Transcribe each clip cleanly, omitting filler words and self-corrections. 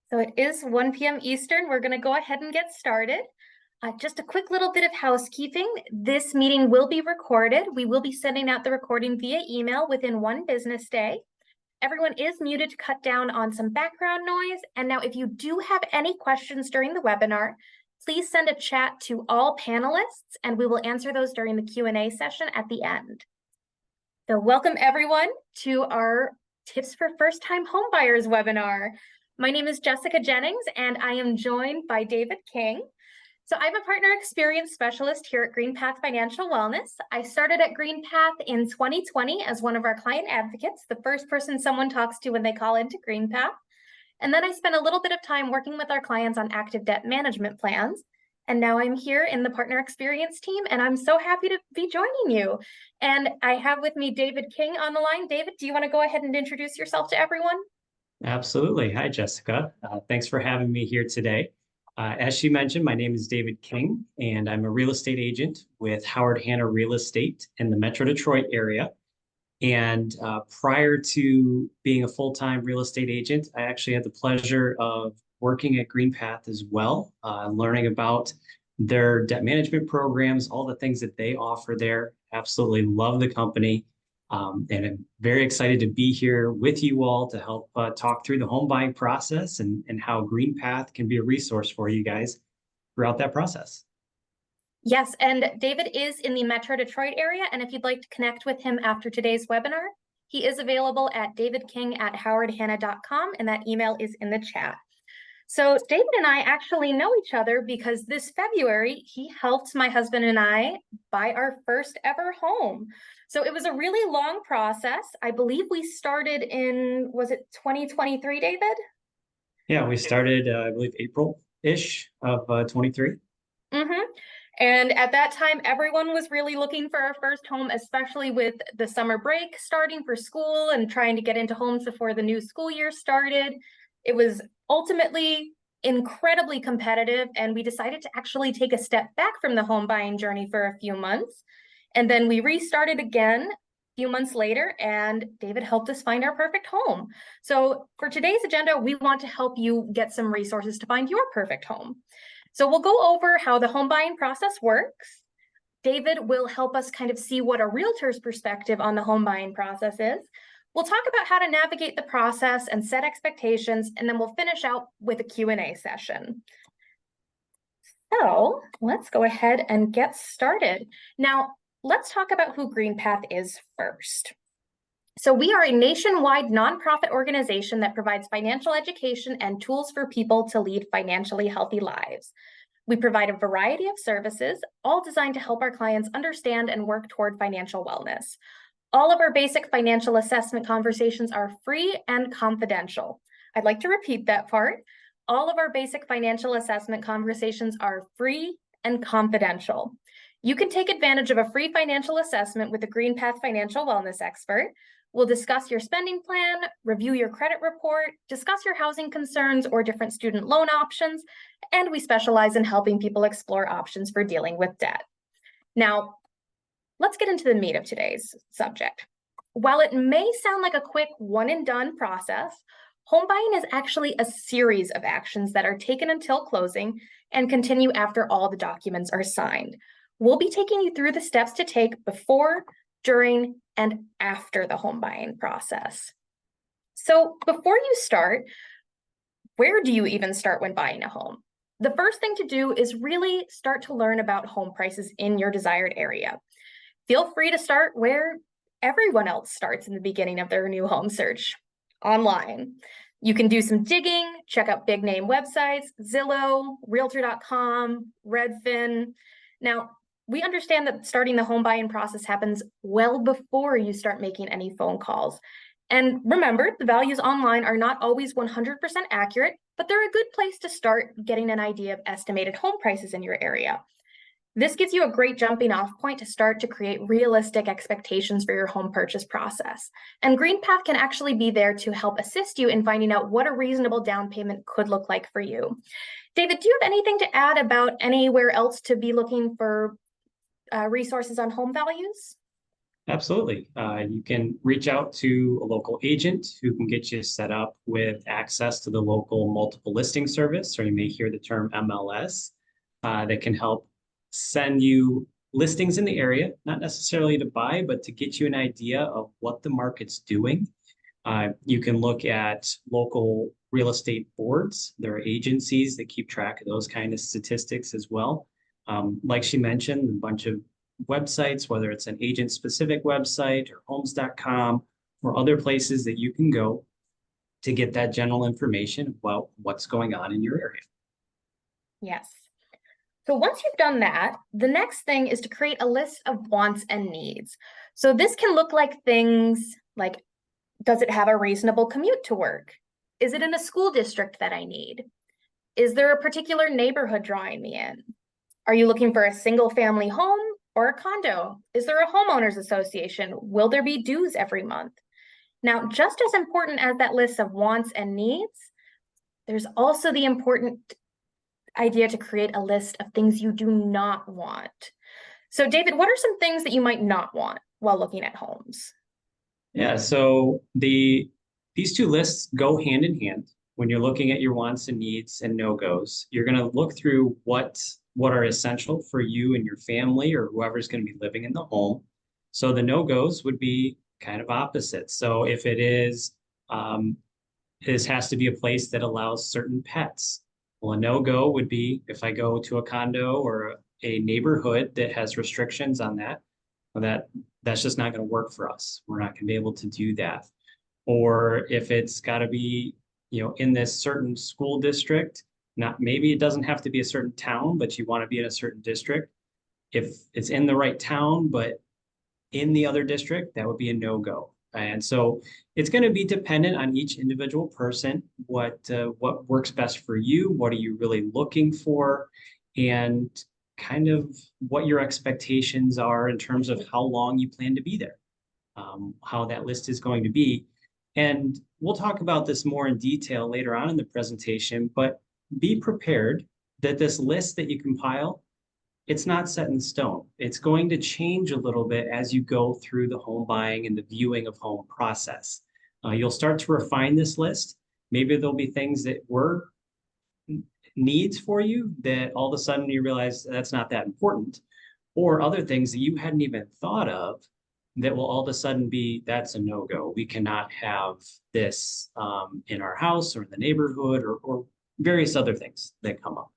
So it is 1 p.m. Eastern. We're going to go ahead and get started. Just a quick little bit of housekeeping. This meeting will be recorded. We will be sending out the recording via email within 1 business day. Everyone is muted to cut down on some background noise. And now if you do have any questions during the webinar, please send a chat to all panelists and we will answer those during the Q&A session at the end. So welcome everyone to our Tips for First-Time Homebuyers webinar. My name is Jessica Jennings and I am joined by David King. So I'm a partner experience specialist here at GreenPath Financial Wellness. I started at GreenPath in 2020 as one of our client advocates, the first person someone talks to when they call into GreenPath. And then I spent a little bit of time working with our clients on active debt management plans. And now I'm here in the partner experience team, and I'm so happy to be joining you. And I have with me David King on the line. David, do you want to go ahead and introduce yourself to everyone? Absolutely. Hi, Jessica. Thanks for having me here today. As she mentioned, my name is David King, and I'm a real estate agent with Howard Hanna Real Estate in the Metro Detroit area. And prior to being a full-time real estate agent, I actually had the pleasure of working at GreenPath as well, learning about their debt management programs, all the things that they offer there. Absolutely love the company. And I'm very excited to be here with you all to help talk through the home buying process and how GreenPath can be a resource for you guys throughout that process. Yes, and David is in the Metro Detroit area, and if you'd like to connect with him after today's webinar, he is available at davidking@howardhanna.com, and that email is in the chat. So David and I actually know each other because this February, he helped my husband and I buy our first ever home. So it was a really long process. I believe we started in, was it 2023, David? Yeah, we started, I believe, April-ish of 23. And at that time, everyone was really looking for our first home, especially with the summer break starting for school and trying to get into homes before the new school year started. It was ultimately incredibly competitive, and we decided to actually take a step back from the home buying journey for a few months. And then we restarted again a few months later, and David helped us find our perfect home. So for today's agenda, we want to help you get some resources to find your perfect home. So we'll go over how the home buying process works. David will help us kind of see what a realtor's perspective on the home buying process is. We'll talk about how to navigate the process and set expectations, and then we'll finish out with a Q&A session. So let's go ahead and get started. Now, let's talk about who GreenPath is first. So we are a nationwide nonprofit organization that provides financial education and tools for people to lead financially healthy lives. We provide a variety of services, all designed to help our clients understand and work toward financial wellness. All of our basic financial assessment conversations are free and confidential. I'd like to repeat that part. All of our basic financial assessment conversations are free and confidential. You can take advantage of a free financial assessment with a GreenPath financial wellness expert. We'll discuss your spending plan, review your credit report, discuss your housing concerns or different student loan options, and we specialize in helping people explore options for dealing with debt. Now, let's get into the meat of today's subject. While it may sound like a quick one-and-done process, home buying is actually a series of actions that are taken until closing and continue after all the documents are signed. We'll be taking you through the steps to take before, during, and after the home buying process. So before you start, where do you even start when buying a home? The first thing to do is really start to learn about home prices in your desired area. Feel free to start where everyone else starts in the beginning of their new home search, online. You can do some digging, check out big name websites, Zillow, Realtor.com, Redfin. Now, we understand that starting the home buying process happens well before you start making any phone calls. And remember, the values online are not always 100% accurate, but they're a good place to start getting an idea of estimated home prices in your area. This gives you a great jumping off point to start to create realistic expectations for your home purchase process. And GreenPath can actually be there to help assist you in finding out what a reasonable down payment could look like for you. David, do you have anything to add about anywhere else to be looking for resources on home values? Absolutely. You can reach out to a local agent who can get you set up with access to the local multiple listing service, or you may hear the term MLS, that can help send you listings in the area, not necessarily to buy, but to get you an idea of what the market's doing. You can look at local real estate boards. There are agencies that keep track of those kind of statistics as well. Like she mentioned, a bunch of websites, whether it's an agent specific website or homes.com or other places that you can go to get that general information about what's going on in your area. Yes. So once you've done that, the next thing is to create a list of wants and needs. So this can look like things like, does it have a reasonable commute to work? Is it in a school district that I need? Is there a particular neighborhood drawing me in? Are you looking for a single family home or a condo? Is there a homeowners association? Will there be dues every month? Now, just as important as that list of wants and needs, there's also the important idea to create a list of things you do not want. So David, what are some things that you might not want while looking at homes? Yeah, so these two lists go hand in hand. When you're looking at your wants and needs and no-goes, you're going to look through what are essential for you and your family or whoever's going to be living in the home. So the no-goes would be kind of opposite. So if it is, this has to be a place that allows certain pets. Well, a no-go would be if I go to a condo or a neighborhood that has restrictions on that, well, that's just not going to work for us. We're not going to be able to do that. Or if it's got to be, in this certain school district, not maybe it doesn't have to be a certain town, but you want to be in a certain district. If it's in the right town, but in the other district, that would be a no-go. And so it's going to be dependent on each individual person, what works best for you, what are you really looking for, and kind of what your expectations are in terms of how long you plan to be there, how that list is going to be. And we'll talk about this more in detail later on in the presentation, but be prepared that this list that you compile, it's not set in stone. It's going to change a little bit as you go through the home buying and the viewing of home process. You'll start to refine this list. Maybe there'll be things that were needs for you that all of a sudden you realize that's not that important, or other things that you hadn't even thought of that will all of a sudden be that's a no-go. We cannot have this in our house or in the neighborhood or various other things that come up.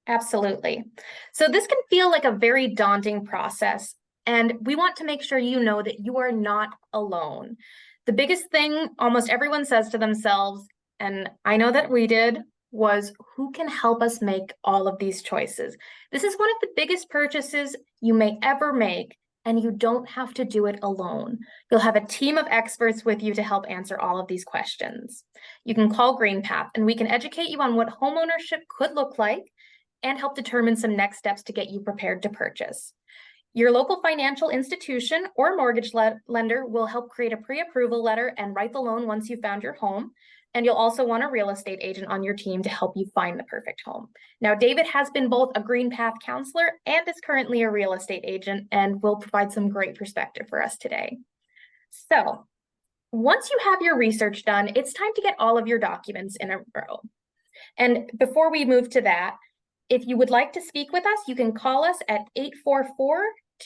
Absolutely. So this can feel like a very daunting process, and we want to make sure you know that you are not alone. The biggest thing almost everyone says to themselves, and I know that we did, was who can help us make all of these choices? This is one of the biggest purchases you may ever make, and you don't have to do it alone. You'll have a team of experts with you to help answer all of these questions. You can call GreenPath, and we can educate you on what homeownership could look like and help determine some next steps to get you prepared to purchase. Your local financial institution or mortgage lender will help create a pre-approval letter and write the loan once you've found your home. And you'll also want a real estate agent on your team to help you find the perfect home. Now, David has been both a GreenPath counselor and is currently a real estate agent and will provide some great perspective for us today. So once you have your research done, it's time to get all of your documents in a row. And before we move to that, if you would like to speak with us, you can call us at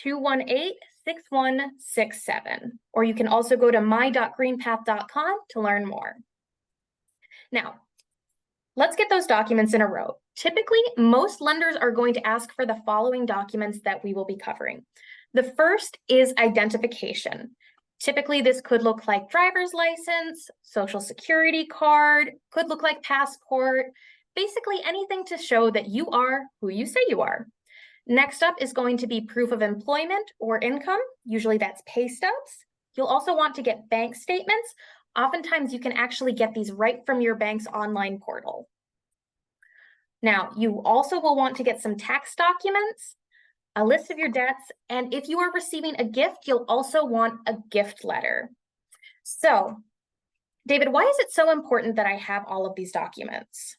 844-218-6167, or you can also go to my.greenpath.com to learn more. Now, let's get those documents in a row. Typically, most lenders are going to ask for the following documents that we will be covering. The first is identification. Typically, this could look like driver's license, social security card, could look like passport, basically anything to show that you are who you say you are. Next up is going to be proof of employment or income. Usually that's pay stubs. You'll also want to get bank statements. Oftentimes you can actually get these right from your bank's online portal. Now, you also will want to get some tax documents, a list of your debts, and if you are receiving a gift, you'll also want a gift letter. So, David, why is it so important that I have all of these documents?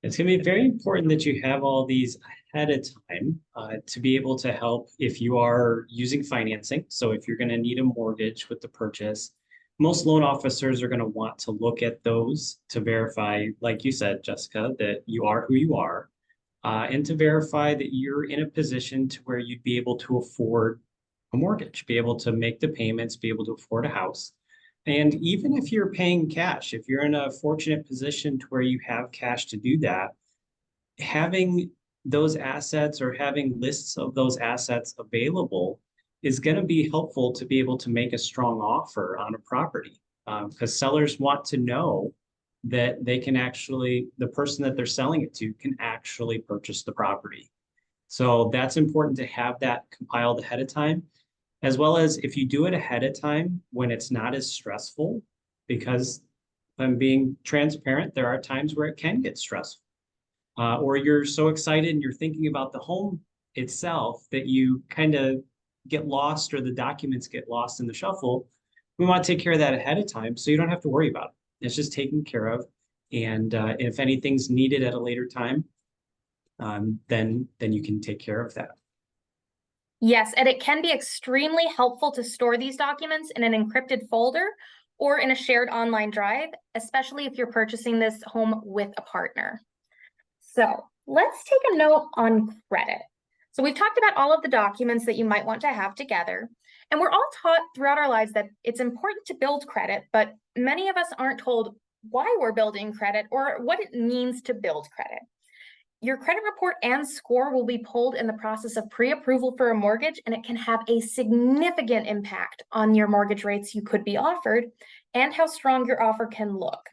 It's going to be very important that you have all these ahead of time to be able to help if you are using financing. So if you're going to need a mortgage with the purchase, most loan officers are going to want to look at those to verify, like you said, Jessica, that you are who you are, and to verify that you're in a position to where you'd be able to afford a mortgage, be able to make the payments, be able to afford a house. And even if you're paying cash, if you're in a fortunate position to where you have cash to do that, having those assets or having lists of those assets available is going to be helpful to be able to make a strong offer on a property, because sellers want to know that they can actually, the person that they're selling it to can actually purchase the property. So that's important to have that compiled ahead of time, as well as if you do it ahead of time when it's not as stressful, because if I'm being transparent, there are times where it can get stressful. Or you're so excited and you're thinking about the home itself that you kind of get lost or the documents get lost in the shuffle. We want to take care of that ahead of time so you don't have to worry about it. It's just taken care of. And if anything's needed at a later time, then you can take care of that. Yes, and it can be extremely helpful to store these documents in an encrypted folder or in a shared online drive, especially if you're purchasing this home with a partner. So let's take a note on credit. So we've talked about all of the documents that you might want to have together, and we're all taught throughout our lives that it's important to build credit, but many of us aren't told why we're building credit or what it means to build credit. Your credit report and score will be pulled in the process of pre-approval for a mortgage, and it can have a significant impact on your mortgage rates you could be offered and how strong your offer can look.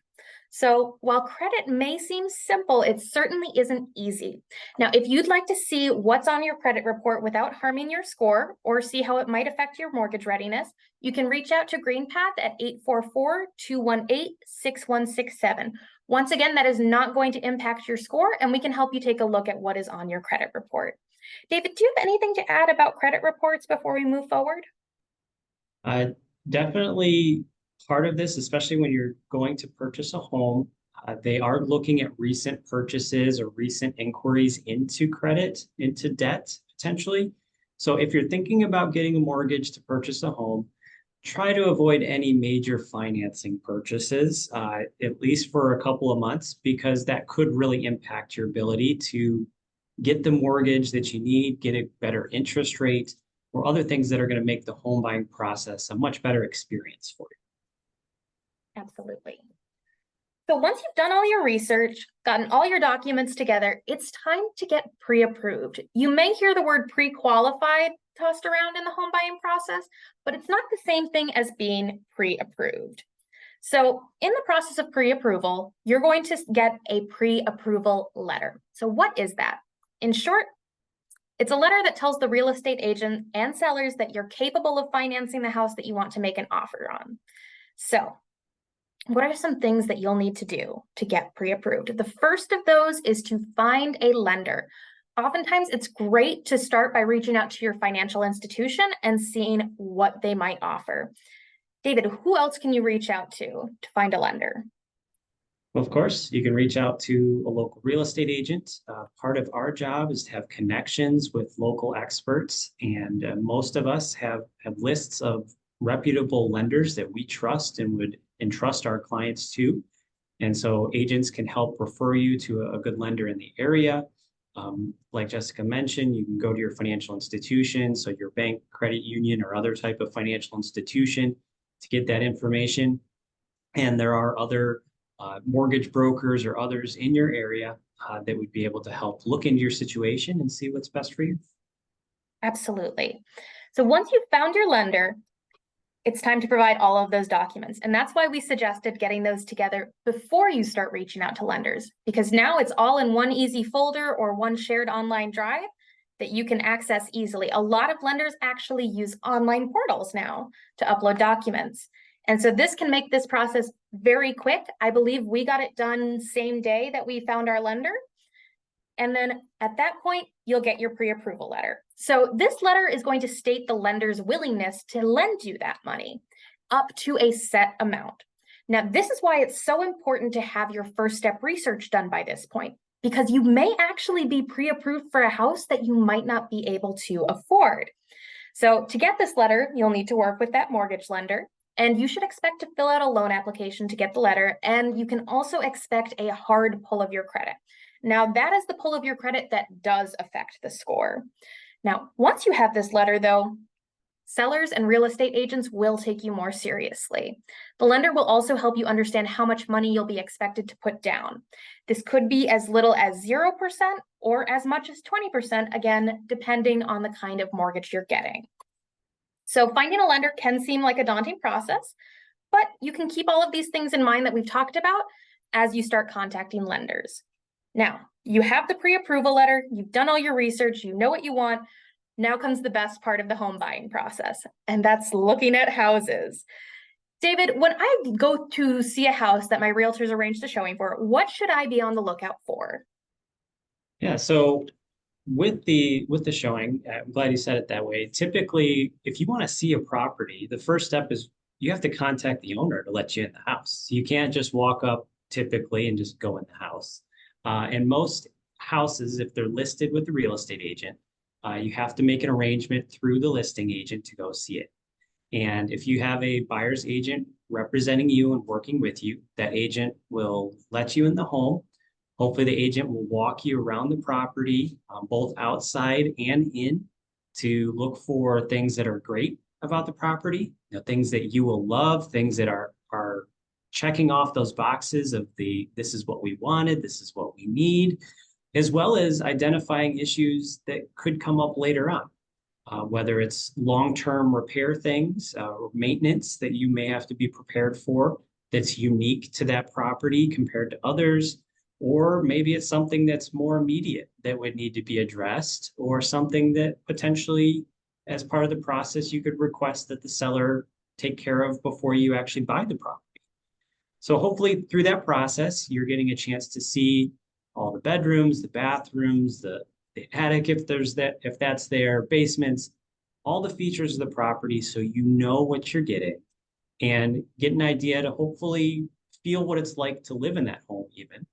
So while credit may seem simple, it certainly isn't easy. Now, if you'd like to see what's on your credit report without harming your score or see how it might affect your mortgage readiness, you can reach out to GreenPath at 844-218-6167. Once again, that is not going to impact your score, and we can help you take a look at what is on your credit report. David, do you have anything to add about credit reports before we move forward? Definitely part of this, especially when you're going to purchase a home, they are looking at recent purchases or recent inquiries into credit, into debt potentially. So if you're thinking about getting a mortgage to purchase a home, try to avoid any major financing purchases, at least for a couple of months, because that could really impact your ability to get the mortgage that you need, get a better interest rate, or other things that are going to make the home buying process a much better experience for you. Absolutely. So once you've done all your research, gotten all your documents together, it's time to get pre-approved. You may hear the word pre-qualified tossed around in the home buying process, but it's not the same thing as being pre-approved. So in the process of pre-approval, you're going to get a pre-approval letter. So what is that? In short, it's a letter that tells the real estate agent and sellers that you're capable of financing the house that you want to make an offer on. So what are some things that you'll need to do to get pre-approved? The first of those is to find a lender. Oftentimes, it's great to start by reaching out to your financial institution and seeing what they might offer. David, who else can you reach out to find a lender? Of course, you can reach out to a local real estate agent. Part of our job is to have connections with local experts, and most of us have lists of reputable lenders that we trust and would entrust our clients to. And so agents can help refer you to a good lender in the area. Like Jessica mentioned, you can go to your financial institution, so your bank, credit union, or other type of financial institution to get that information. And there are other mortgage brokers or others in your area that would be able to help look into your situation and see what's best for you. Absolutely. So once you've found your lender, it's time to provide all of those documents. And that's why we suggested getting those together before you start reaching out to lenders, because now it's all in one easy folder or one shared online drive that you can access easily. A lot of lenders actually use online portals now to upload documents. And so this can make this process very quick. I believe we got it done same day that we found our lender. And then at that point, you'll get your pre-approval letter. So this letter is going to state the lender's willingness to lend you that money up to a set amount. Now, this is why it's so important to have your first step research done by this point. because you may actually be pre-approved for a house that you might not be able to afford. So to get this letter, you'll need to work with that mortgage lender, and you should expect to fill out a loan application to get the letter, and you can also expect a hard pull of your credit. Now, that is the pull of your credit that does affect the score. Now, once you have this letter, though, sellers and real estate agents will take you more seriously. The lender will also help you understand how much money you'll be expected to put down. This could be as little as 0% or as much as 20%, again, depending on the kind of mortgage you're getting. So finding a lender can seem like a daunting process, but you can keep all of these things in mind that we've talked about as you start contacting lenders. Now, you have the pre-approval letter, you've done all your research, you know what you want. Now comes the best part of the home buying process, and that's looking at houses. David, when I go to see a house that my realtors arranged a showing for, what should I be on the lookout for? Yeah, so with the showing, I'm glad you said it that way. Typically, if you want to see a property, the first step is you have to contact the owner to let you in the house. You can't just walk up typically and just go in the house. And most houses, if they're listed with the real estate agent, you have to make an arrangement through the listing agent to go see it. And if you have a buyer's agent representing you and working with you, that agent will let you in the home. Hopefully, the agent will walk you around the property, both outside and in, to look for things that are great about the property, things that you will love, things that are checking off those boxes of this is what we wanted, this is what we need, as well as identifying issues that could come up later on, whether it's long-term repair things or maintenance that you may have to be prepared for that's unique to that property compared to others, or maybe it's something that's more immediate that would need to be addressed, or something that potentially, as part of the process, you could request that the seller take care of before you actually buy the property. So hopefully through that process, you're getting a chance to see all the bedrooms, the bathrooms, the attic if that's there, basements, all the features of the property, so you know what you're getting and get an idea to hopefully feel what it's like to live in that home even.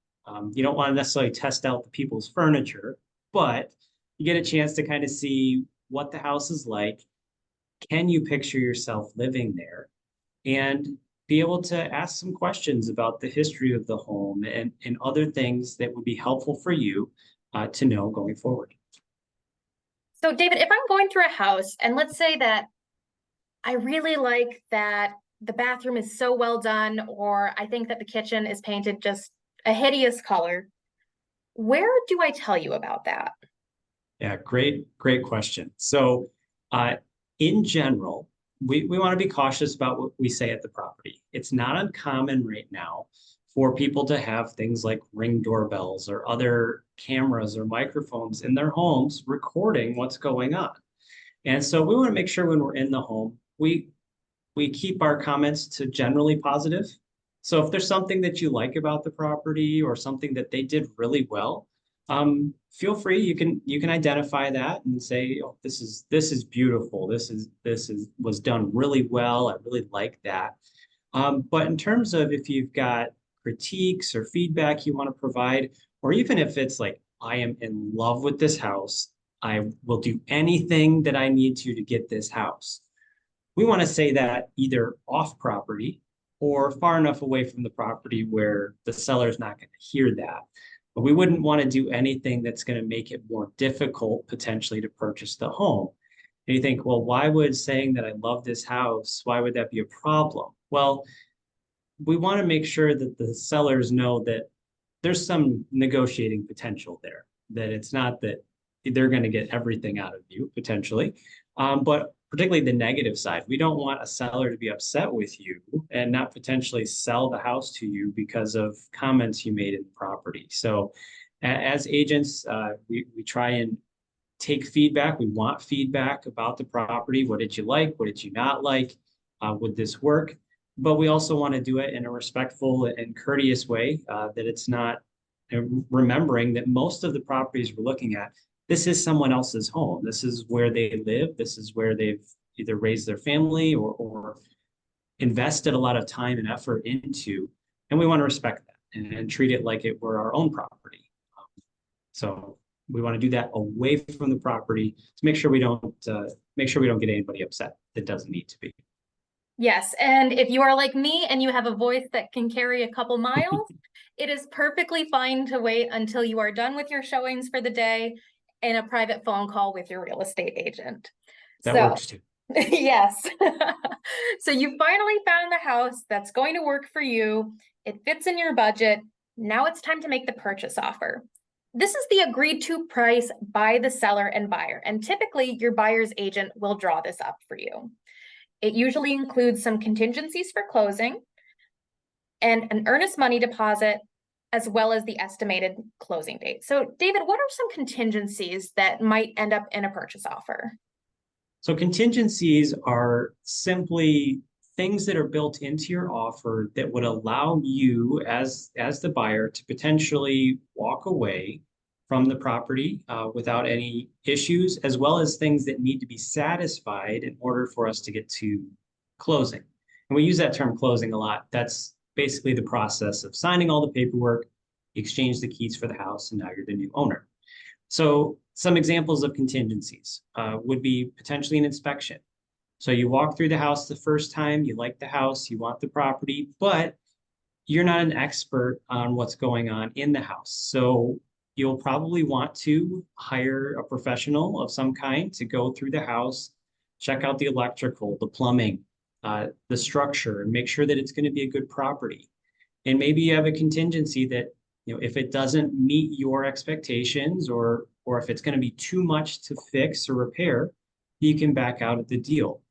You don't want to necessarily test out the people's furniture, but you get a chance to kind of see what the house is like. Can you picture yourself living there? And be able to ask some questions about the history of the home and other things that would be helpful for you to know going forward. So David, if I'm going through a house and let's say that I really like that the bathroom is so well done, or I think that the kitchen is painted just a hideous color, where do I tell you about that? Yeah, great question. So in general, we want to be cautious about what we say at the property. It's not uncommon right now for people to have things like Ring doorbells or other cameras or microphones in their homes recording what's going on. And so we want to make sure when we're in the home, we keep our comments to generally positive. So if there's something that you like about the property or something that they did really well, feel free. You can identify that and say, oh, this is beautiful. This was done really well. I really like that. But in terms of if you've got critiques or feedback you want to provide, or even if it's like, I am in love with this house, I will do anything that I need to get this house. We want to say that either off property or far enough away from the property where the seller's not going to hear that. But we wouldn't want to do anything that's going to make it more difficult potentially to purchase the home. And you think, well, why would saying that I love this house, why would that be a problem? Well, we want to make sure that the sellers know that there's some negotiating potential there, that it's not that they're going to get everything out of you potentially, but particularly the negative side. We don't want a seller to be upset with you and not potentially sell the house to you because of comments you made in the property. So as agents, we try and take feedback. We want feedback about the property. What did you like? What did you not like? Would this work? But we also want to do it in a respectful and courteous way, that it's not, remembering that most of the properties we're looking at, this is someone else's home. This is where they live. This is where they've either raised their family or invested a lot of time and effort into. And we want to respect that and treat it like it were our own property. So we want to do that away from the property to make sure we don't get anybody upset that doesn't need to be. Yes, and if you are like me and you have a voice that can carry a couple miles, it is perfectly fine to wait until you are done with your showings for the day in a private phone call with your real estate agent. That So, works too. yes. So you finally found the house that's going to work for you. It fits in your budget. Now it's time to make the purchase offer. This is the agreed to price by the seller and buyer, and typically your buyer's agent will draw this up for you. It usually includes some contingencies for closing and an earnest money deposit, as well as the estimated closing date. So, David, what are some contingencies that might end up in a purchase offer? So contingencies are simply things that are built into your offer that would allow you as the buyer to potentially walk away from the property without any issues, as well as things that need to be satisfied in order for us to get to closing. And we use that term closing a lot. That's basically the process of signing all the paperwork, exchange the keys for the house, and now you're the new owner. So some examples of contingencies would be potentially an inspection. So you walk through the house the first time, you like the house, you want the property, but you're not an expert on what's going on in the house. So you'll probably want to hire a professional of some kind to go through the house, check out the electrical, the plumbing, the structure, and make sure that it's going to be a good property. And maybe you have a contingency that, if it doesn't meet your expectations or if it's going to be too much to fix or repair, you can back out of the deal.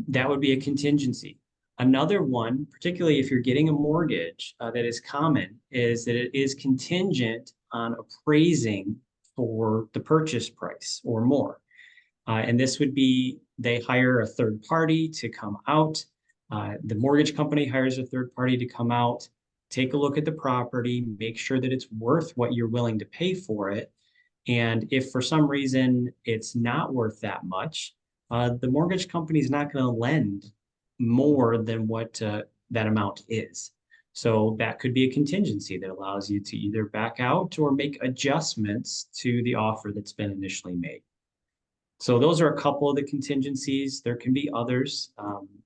That would be a contingency. Another one, particularly if you're getting a mortgage, that is common, is that it is contingent on appraising for the purchase price or more. And this would be they hire a third party to come out. The mortgage company hires a third party to come out, take a look at the property, make sure that it's worth what you're willing to pay for it. And if for some reason it's not worth that much, the mortgage company is not going to lend more than what that amount is. So that could be a contingency that allows you to either back out or make adjustments to the offer that's been initially made. So those are a couple of the contingencies. There can be others,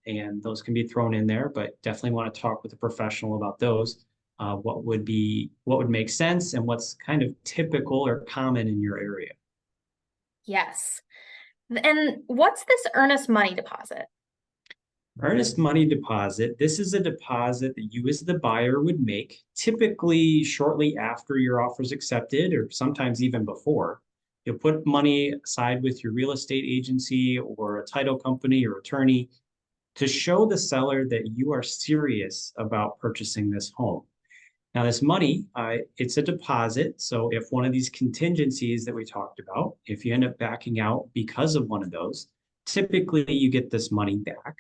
and those can be thrown in there, but definitely want to talk with a professional about those. What would make sense and what's kind of typical or common in your area. Yes. And what's this earnest money deposit? Earnest money deposit. This is a deposit that you as the buyer would make typically shortly after your offer is accepted, or sometimes even before. You'll put money aside with your real estate agency or a title company or attorney to show the seller that you are serious about purchasing this home. Now, this money, it's a deposit. So if one of these contingencies that we talked about, if you end up backing out because of one of those, typically you get this money back.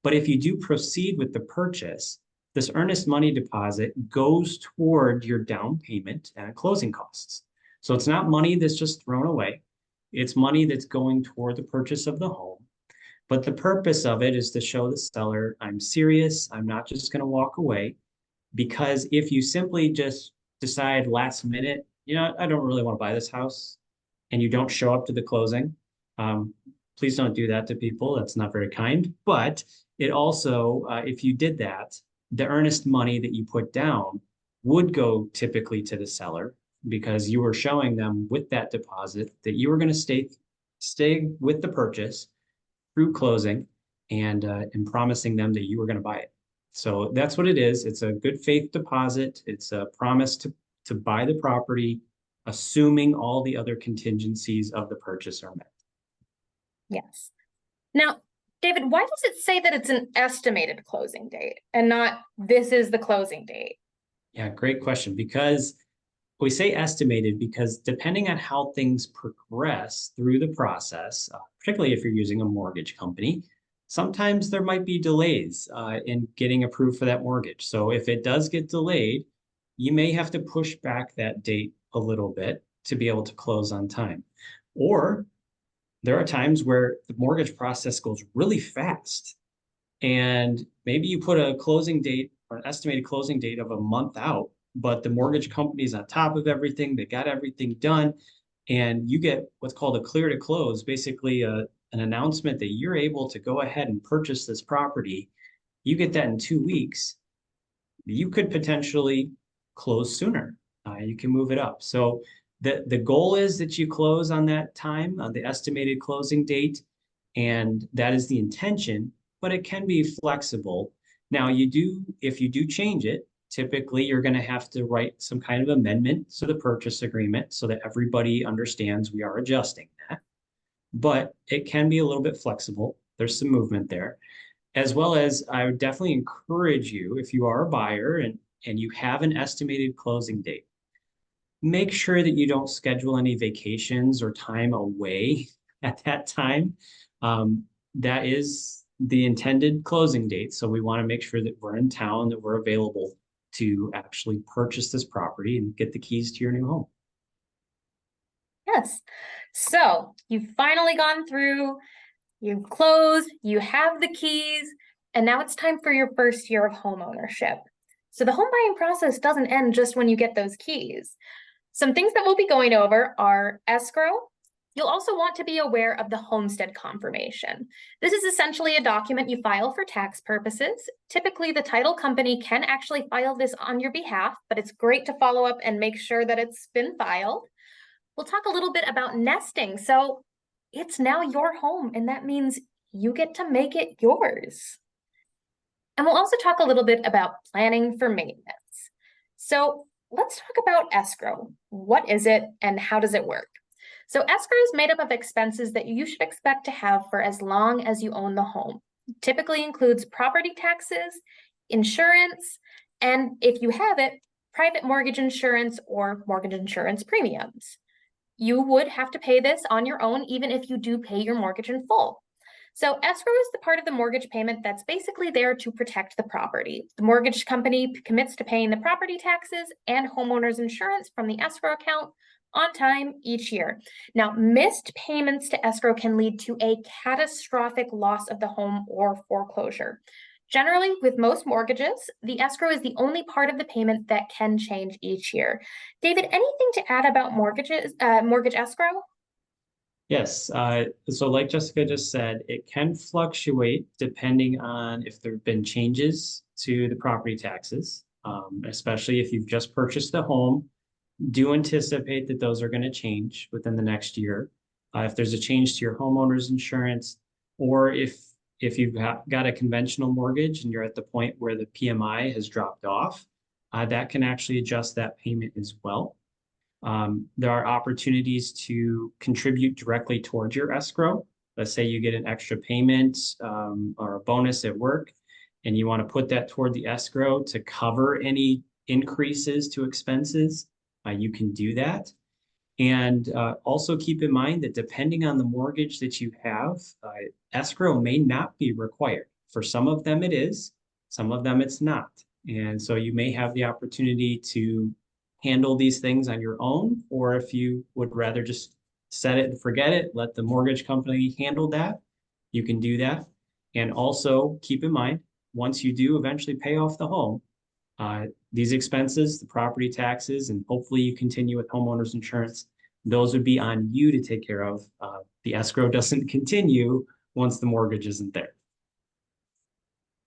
But if you do proceed with the purchase, this earnest money deposit goes toward your down payment and closing costs. So it's not money that's just thrown away. It's money that's going toward the purchase of the home. But the purpose of it is to show the seller, I'm serious. I'm not just going to walk away. Because if you simply just decide last minute, I don't really want to buy this house, and you don't show up to the closing, please don't do that to people. That's not very kind. But it also, if you did that, the earnest money that you put down would go typically to the seller, because you were showing them with that deposit that you were going to stay with the purchase through closing, and promising them that you were going to buy it. So that's what it is. It's a good faith deposit. It's a promise to buy the property, assuming all the other contingencies of the purchase are met. Yes. Now, David, why does it say that it's an estimated closing date and not this is the closing date? Yeah, great question. Because we say estimated because depending on how things progress through the process, particularly if you're using a mortgage company, sometimes there might be delays in getting approved for that mortgage. So if it does get delayed, you may have to push back that date a little bit to be able to close on time. Or there are times where the mortgage process goes really fast, and maybe you put a closing date or an estimated closing date of a month out, but the mortgage company's on top of everything. They got everything done, and you get what's called a clear to close, basically an announcement that you're able to go ahead and purchase this property. You get that in 2 weeks. You could potentially close sooner. You can move it up. So the goal is that you close on that time, on the estimated closing date, and that is the intention, but it can be flexible. Now, if you do change it, typically you're going to have to write some kind of amendment to the purchase agreement so that everybody understands we are adjusting that. But it can be a little bit flexible. There's some movement there. As well as I would definitely encourage you, if you are a buyer and you have an estimated closing date, make sure that you don't schedule any vacations or time away at that time. That is the intended closing date. So we want to make sure that we're in town, that we're available to actually purchase this property and get the keys to your new home. Yes. So you've finally gone through, you've closed, you have the keys, and now it's time for your first year of home ownership. So the home buying process doesn't end just when you get those keys. Some things that we'll be going over are escrow. You'll also want to be aware of the homestead confirmation. This is essentially a document you file for tax purposes. Typically, the title company can actually file this on your behalf, but it's great to follow up and make sure that it's been filed. We'll talk a little bit about nesting. So it's now your home, and that means you get to make it yours. And we'll also talk a little bit about planning for maintenance. So let's talk about escrow. What is it and how does it work? So escrow is made up of expenses that you should expect to have for as long as you own the home. It typically includes property taxes, insurance, and if you have it, private mortgage insurance or mortgage insurance premiums. You would have to pay this on your own, even if you do pay your mortgage in full. So escrow is the part of the mortgage payment that's basically there to protect the property. The mortgage company commits to paying the property taxes and homeowners insurance from the escrow account on time each year. Now, missed payments to escrow can lead to a catastrophic loss of the home or foreclosure. Generally, with most mortgages, the escrow is the only part of the payment that can change each year. David, anything to add about mortgage escrow? Yes. So like Jessica just said, it can fluctuate depending on if there have been changes to the property taxes, especially if you've just purchased a home. Do anticipate that those are going to change within the next year. If there's a change to your homeowner's insurance, or if you've got a conventional mortgage and you're at the point where the PMI has dropped off, that can actually adjust that payment as well. There are opportunities to contribute directly towards your escrow. Let's say you get an extra payment or a bonus at work, and you want to put that toward the escrow to cover any increases to expenses. You can do that. And also keep in mind that depending on the mortgage that you have, escrow may not be required. For some of them it is, some of them it's not. And so you may have the opportunity to handle these things on your own, or if you would rather just set it and forget it, let the mortgage company handle that, you can do that. And also keep in mind, once you do eventually pay off the home, these expenses, the property taxes, and hopefully you continue with homeowners insurance, those would be on you to take care of. The escrow doesn't continue once the mortgage isn't there.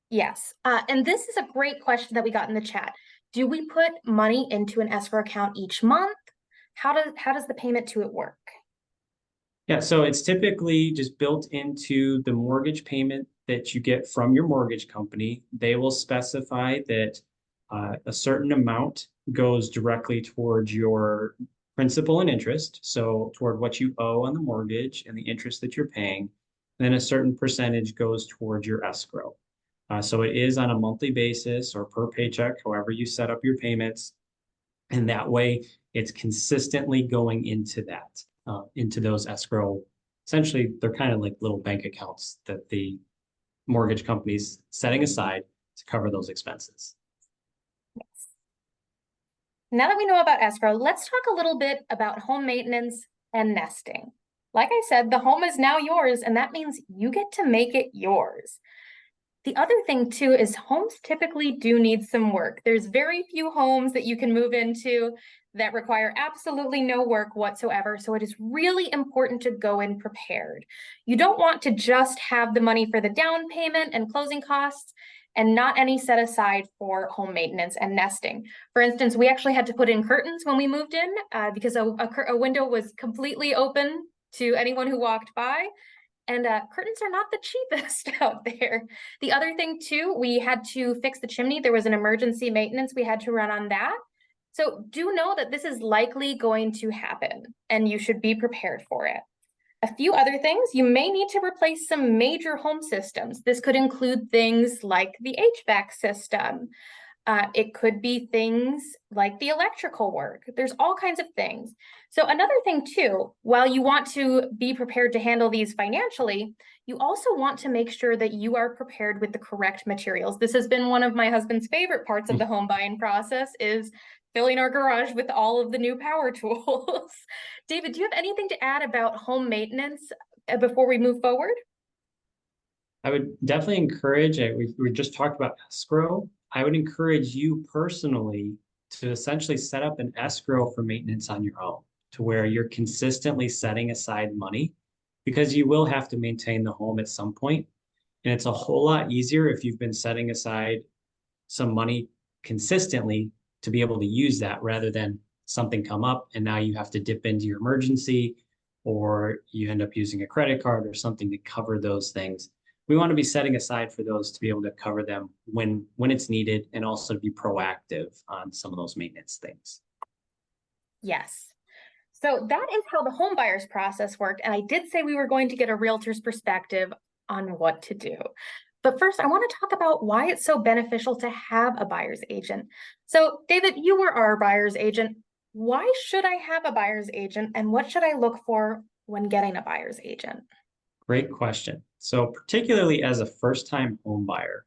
Yes, and this is a great question that we got in the chat. Do we put money into an escrow account each month? How does the payment to it work? Yeah, so it's typically just built into the mortgage payment that you get from your mortgage company. They will specify that a certain amount goes directly towards your principal and interest, so toward what you owe on the mortgage and the interest that you're paying. Then a certain percentage goes towards your escrow. So it is on a monthly basis or per paycheck, however you set up your payments. And that way it's consistently going into that, into those escrow. Essentially, they're kind of like little bank accounts that the mortgage company's setting aside to cover those expenses. Now that we know about escrow, let's talk a little bit about home maintenance and nesting. Like I said, the home is now yours, and that means you get to make it yours. The other thing too is homes typically do need some work. There's very few homes that you can move into that require absolutely no work whatsoever. So it is really important to go in prepared. You don't want to just have the money for the down payment and closing costs and not any set aside for home maintenance and nesting. For instance, we actually had to put in curtains when we moved in because a window was completely open to anyone who walked by. And curtains are not the cheapest out there. The other thing too, we had to fix the chimney. There was an emergency maintenance we had to run on that. So do know that this is likely going to happen and you should be prepared for it. A few other things, you may need to replace some major home systems. This could include things like the HVAC system. It could be things like the electrical work. There's all kinds of things. So another thing too, while you want to be prepared to handle these financially, you also want to make sure that you are prepared with the correct materials. This has been one of my husband's favorite parts of the home buying process is filling our garage with all of the new power tools. David, do you have anything to add about home maintenance before we move forward? I would definitely encourage it. We just talked about escrow. I would encourage you personally to essentially set up an escrow for maintenance on your own to where you're consistently setting aside money because you will have to maintain the home at some point. And it's a whole lot easier if you've been setting aside some money consistently to be able to use that rather than something come up and now you have to dip into your emergency or you end up using a credit card or something to cover those things. We want to be setting aside for those to be able to cover them when it's needed and also to be proactive on some of those maintenance things. Yes. So that is how the home buyer's process worked. And I did say we were going to get a realtor's perspective on what to do. But first, I want to talk about why it's so beneficial to have a buyer's agent. So David, you were our buyer's agent. Why should I have a buyer's agent and what should I look for when getting a buyer's agent? Great question. So particularly as a first-time home buyer,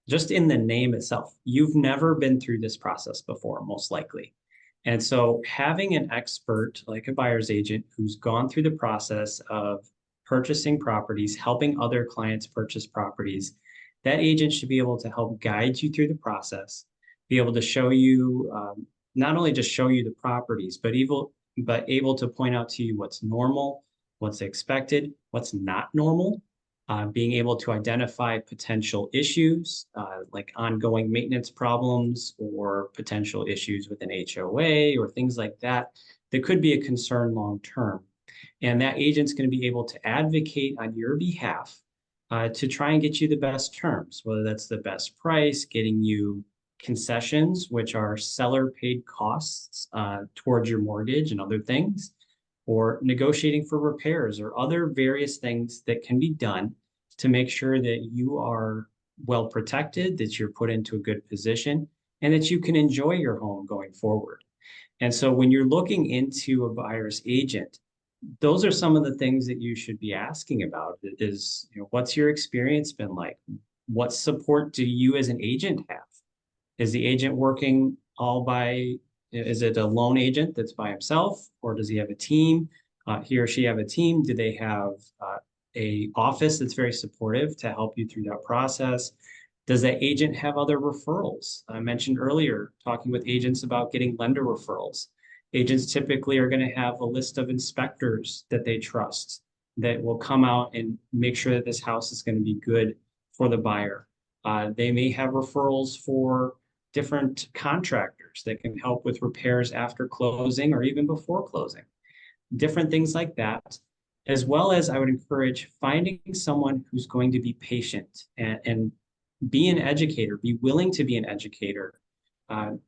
just in the name itself, you've never been through this process before, most likely. And so having an expert like a buyer's agent who's gone through the process of purchasing properties, helping other clients purchase properties, that agent should be able to help guide you through the process, be able to show you, not only just show you the properties, but able to point out to you what's normal, what's expected, what's not normal, being able to identify potential issues like ongoing maintenance problems or potential issues with an HOA or things like that that could be a concern long term. And that agent's going to be able to advocate on your behalf to try and get you the best terms, whether that's the best price, getting you concessions, which are seller paid costs towards your mortgage and other things, or negotiating for repairs or other various things that can be done to make sure that you are well protected, that you're put into a good position, and that you can enjoy your home going forward. And so when you're looking into a buyer's agent, those are some of the things that you should be asking about is, what's your experience been like? What support do you as an agent have? Is the agent working all by, is it a lone agent that's by himself or does he have a team? He or she have a team? Do they have a office that's very supportive to help you through that process? Does that agent have other referrals? I mentioned earlier, talking with agents about getting lender referrals. Agents typically are going to have a list of inspectors that they trust that will come out and make sure that this house is going to be good for the buyer. They may have referrals for different contractors that can help with repairs after closing or even before closing. Different things like that, as well as I would encourage finding someone who's going to be patient and be an educator, be willing to be an educator,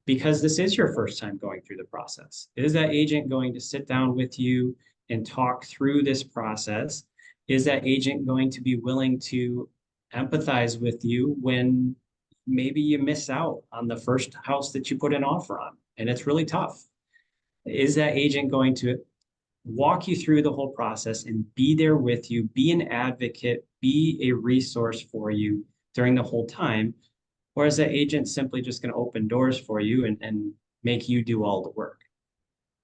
because this is your first time going through the process. Is that agent going to sit down with you and talk through this process? Is that agent going to be willing to empathize with you when maybe you miss out on the first house that you put an offer on and it's really tough? Is that agent going to walk you through the whole process and be there with you, be an advocate, be a resource for you during the whole time? Or is that agent simply just going to open doors for you and make you do all the work?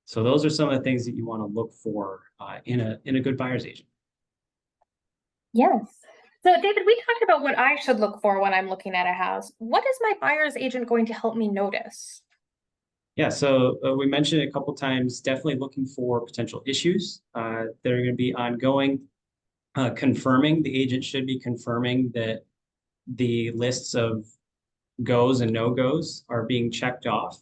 So those are some of the things that you want to look for in a good buyer's agent. Yes. So David, we talked about what I should look for when I'm looking at a house. What is my buyer's agent going to help me notice? Yeah, so we mentioned it a couple times, definitely looking for potential issues that are going to be ongoing. Confirming, the agent should be confirming that the lists of goes and no-goes are being checked off.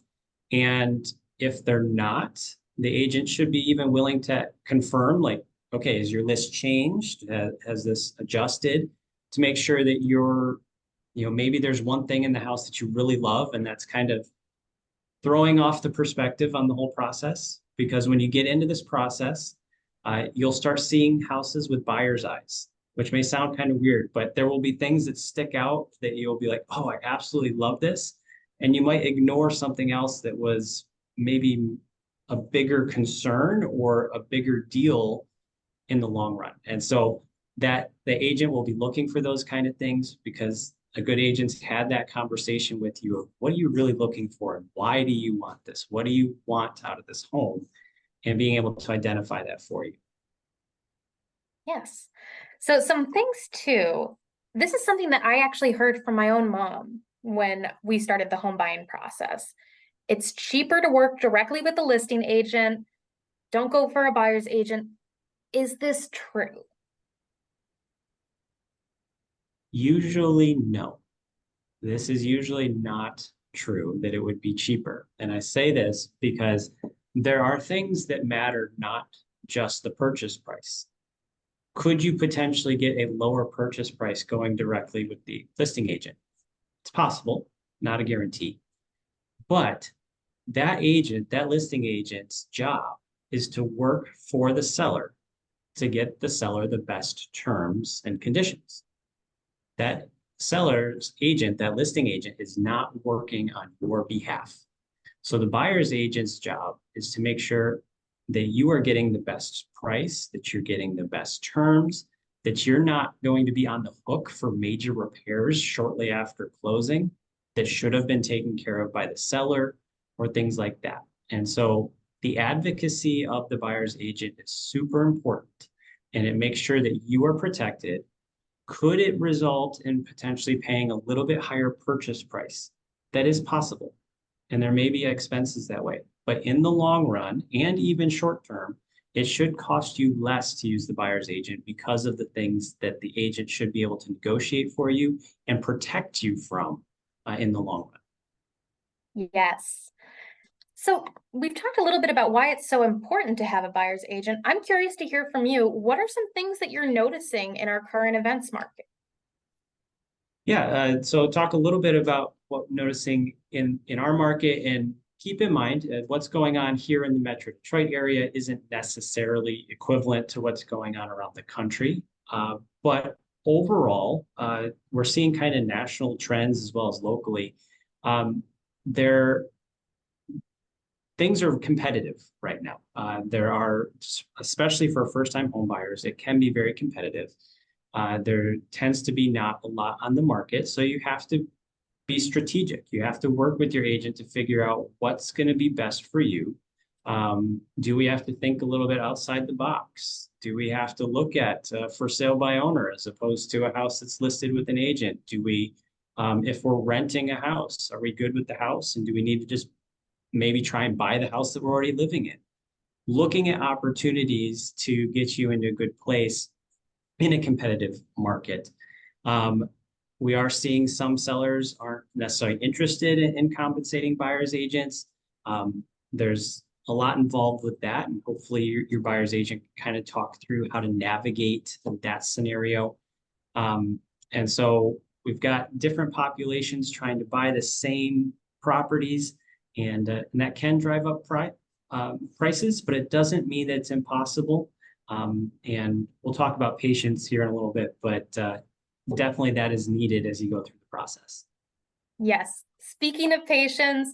And if they're not, the agent should be even willing to confirm, like, okay, is your list changed? Has this adjusted to make sure that maybe there's one thing in the house that you really love, and that's kind of throwing off the perspective on the whole process. Because when you get into this process, you'll start seeing houses with buyer's eyes, which may sound kind of weird, but there will be things that stick out that you'll be like, oh, I absolutely love this. And you might ignore something else that was maybe a bigger concern or a bigger deal in the long run. And so that the agent will be looking for those kind of things, because a good agent's had that conversation with you of what are you really looking for and why do you want this? What do you want out of this home? And being able to identify that for you. Yes. So some things too. This is something that I actually heard from my own mom when we started the home buying process. It's cheaper to work directly with the listing agent. Don't go for a buyer's agent. Is this true? Usually, no. This is usually not true that it would be cheaper. And I say this because there are things that matter, not just the purchase price. Could you potentially get a lower purchase price going directly with the listing agent? It's possible, not a guarantee. But that agent, that listing agent's job is to work for the seller to get the seller the best terms and conditions. That seller's agent, that listing agent, is not working on your behalf. So the buyer's agent's job is to make sure that you are getting the best price, that you're getting the best terms, that you're not going to be on the hook for major repairs shortly after closing that should have been taken care of by the seller or things like that. And so the advocacy of the buyer's agent is super important, and it makes sure that you are protected. Could it result in potentially paying a little bit higher purchase price? That is possible. And there may be expenses that way. But in the long run, and even short term, it should cost you less to use the buyer's agent because of the things that the agent should be able to negotiate for you and protect you from in the long run. Yes. So we've talked a little bit about why it's so important to have a buyer's agent. I'm curious to hear from you. What are some things that you're noticing in our current events market? Yeah, so talk a little bit about what noticing in our market, and keep in mind what's going on here in the Metro Detroit area isn't necessarily equivalent to what's going on around the country. But overall, we're seeing kind of national trends as well as locally. There Things are competitive right now. There are, especially for first-time home buyers, it can be very competitive. There tends to be not a lot on the market, so you have to be strategic. You have to work with your agent to figure out what's going to be best for you. Do we have to think a little bit outside the box? Do we have to look at for sale by owner as opposed to a house that's listed with an agent? If we're renting a house, are we good with the house? And do we need to just maybe try and buy the house that we're already living in? Looking at opportunities to get you into a good place in a competitive market. We are seeing some sellers aren't necessarily interested in compensating buyer's agents. There's a lot involved with that, and hopefully your buyer's agent can kind of talk through how to navigate that scenario. And so we've got different populations trying to buy the same properties, and that can drive up prices, but it doesn't mean that it's impossible. And we'll talk about patience here in a little bit, but definitely that is needed as you go through the process. Yes. Speaking of patience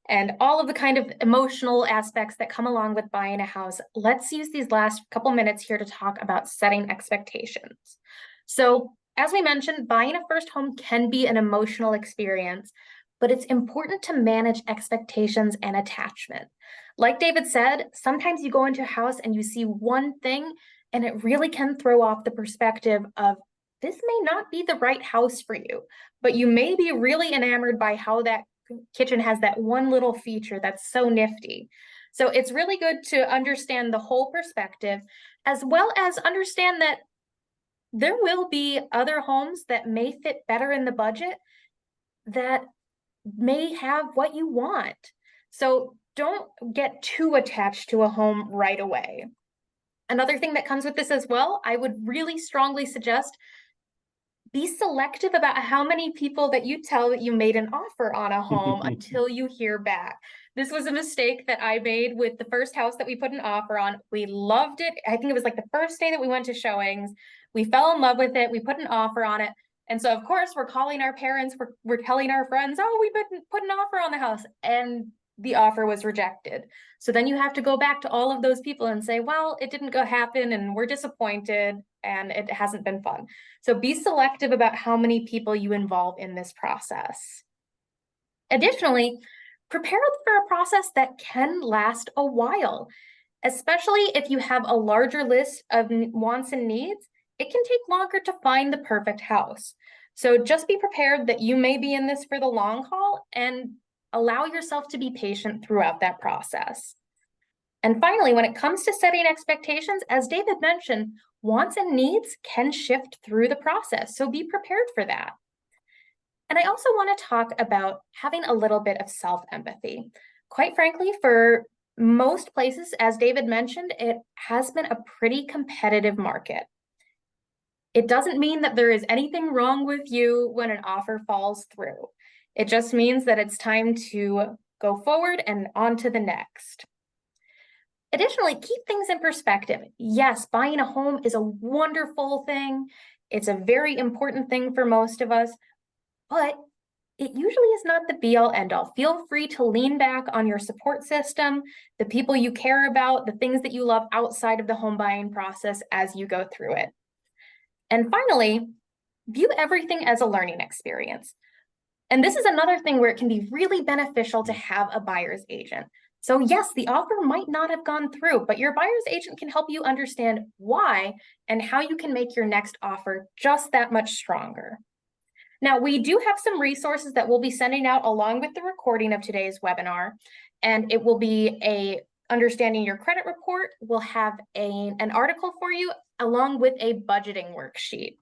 and all of the kind of emotional aspects that come along with buying a house, let's use these last couple minutes here to talk about setting expectations. So, as we mentioned, buying a first home can be an emotional experience, but it's important to manage expectations and attachment. Like David said, sometimes you go into a house and you see one thing, and it really can throw off the perspective of this may not be the right house for you, but you may be really enamored by how that kitchen has that one little feature that's so nifty. So it's really good to understand the whole perspective, as well as understand that there will be other homes that may fit better in the budget that may have what you want. So don't get too attached to a home right away. Another thing that comes with this as well, I would really strongly suggest be selective about how many people that you tell that you made an offer on a home until you hear back. This was a mistake that I made with the first house that we put an offer on. We loved it. I think it was like the first day that we went to showings. We fell in love with it. We put an offer on it. And so, of course, we're calling our parents. We're telling our friends, oh, we put an offer on the house. And the offer was rejected. So then you have to go back to all of those people and say, well, it didn't go happen and we're disappointed and it hasn't been fun. So be selective about how many people you involve in this process. Additionally, prepare for a process that can last a while, especially if you have a larger list of wants and needs. It can take longer to find the perfect house. So just be prepared that you may be in this for the long haul and allow yourself to be patient throughout that process. And finally, when it comes to setting expectations, as David mentioned, wants and needs can shift through the process, so be prepared for that. And I also want to talk about having a little bit of self-empathy. Quite frankly, for most places, as David mentioned, it has been a pretty competitive market. It doesn't mean that there is anything wrong with you when an offer falls through. It just means that it's time to go forward and on to the next. Additionally, keep things in perspective. Yes, buying a home is a wonderful thing. It's a very important thing for most of us, but it usually is not the be all end all. Feel free to lean back on your support system, the people you care about, the things that you love outside of the home buying process as you go through it. And finally, view everything as a learning experience. And this is another thing where it can be really beneficial to have a buyer's agent. So yes, the offer might not have gone through, but your buyer's agent can help you understand why and how you can make your next offer just that much stronger. Now, we do have some resources that we'll be sending out along with the recording of today's webinar, and it will be a understanding your credit report. We'll have an article for you along with a budgeting worksheet.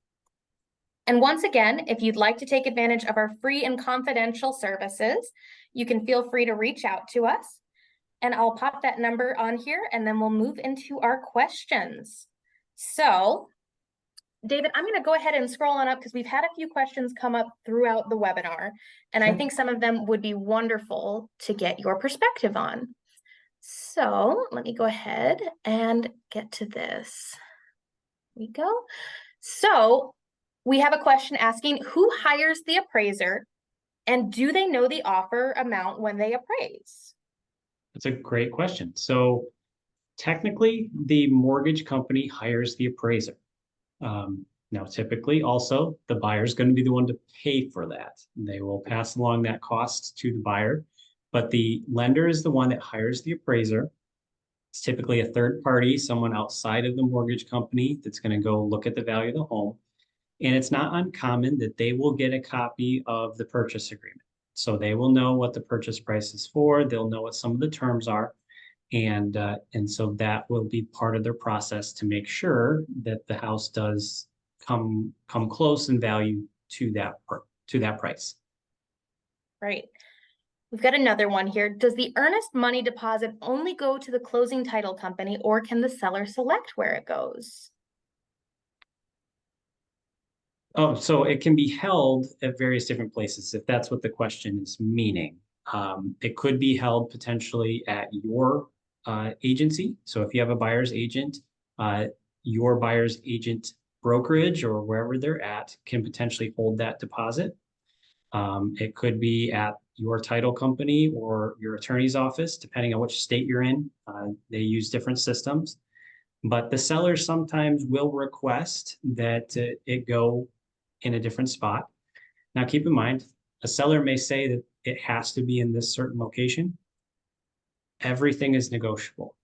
And once again, if you'd like to take advantage of our free and confidential services, you can feel free to reach out to us. And I'll pop that number on here and then we'll move into our questions. So, David, I'm going to go ahead and scroll on up because we've had a few questions come up throughout the webinar. And I think some of them would be wonderful to get your perspective on. So let me go ahead and get to this. Here we go. So we have a question asking, who hires the appraiser and do they know the offer amount when they appraise? That's a great question. So technically, the mortgage company hires the appraiser. Now, typically, also, the buyer is going to be the one to pay for that. They will pass along that cost to the buyer, but the lender is the one that hires the appraiser. It's typically a third party, someone outside of the mortgage company that's going to go look at the value of the home. And it's not uncommon that they will get a copy of the purchase agreement. So they will know what the purchase price is for. They'll know what some of the terms are. And so that will be part of their process to make sure that the house does come close in value to that price. Right. We've got another one here. Does the earnest money deposit only go to the closing title company, or can the seller select where it goes? Oh, so it can be held at various different places, if that's what the question is meaning. It could be held potentially at your agency. So if you have a buyer's agent, your buyer's agent brokerage or wherever they're at can potentially hold that deposit. It could be at your title company or your attorney's office, depending on which state you're in. They use different systems. But the seller sometimes will request that it go in a different spot. Now, keep in mind, a seller may say that it has to be in this certain location. Everything is negotiable.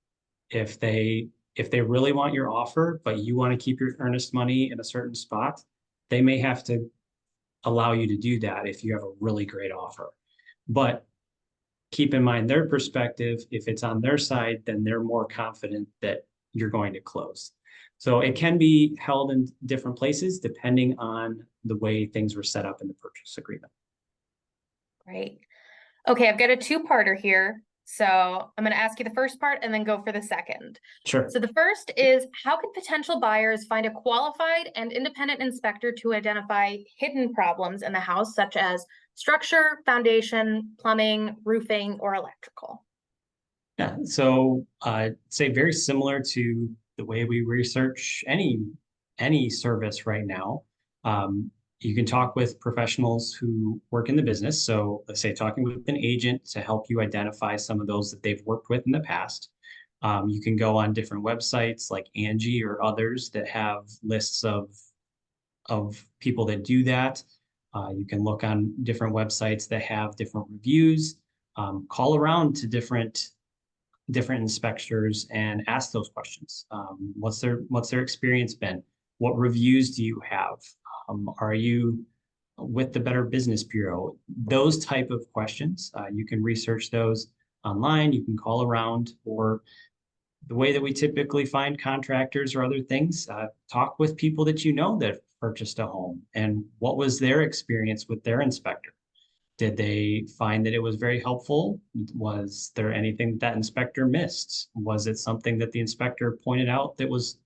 If they really want your offer, but you want to keep your earnest money in a certain spot, they may have to allow you to do that if you have a really great offer. But keep in mind their perspective. If it's on their side, then they're more confident that you're going to close. So it can be held in different places depending on the way things were set up in the purchase agreement. Great. Okay, I've got a two-parter here. So I'm going to ask you the first part and then go for the second. Sure. So the first is, how can potential buyers find a qualified and independent inspector to identify hidden problems in the house, such as structure, foundation, plumbing, roofing, or electrical? Yeah. So say very similar to the way we research any service right now. You can talk with professionals who work in the business. So let's say talking with an agent to help you identify some of those that they've worked with in the past. You can go on different websites like Angie or others that have lists of people that do that. You can look on different websites that have different reviews. Call around to different inspectors and ask those questions. What's their experience been? What reviews do you have? Are you with the Better Business Bureau? Those type of questions. You can research those online. You can call around, or the way that we typically find contractors or other things, talk with people that you know that purchased a home and what was their experience with their inspector. Did they find that it was very helpful? Was there anything that inspector missed? Was it something that the inspector pointed out that was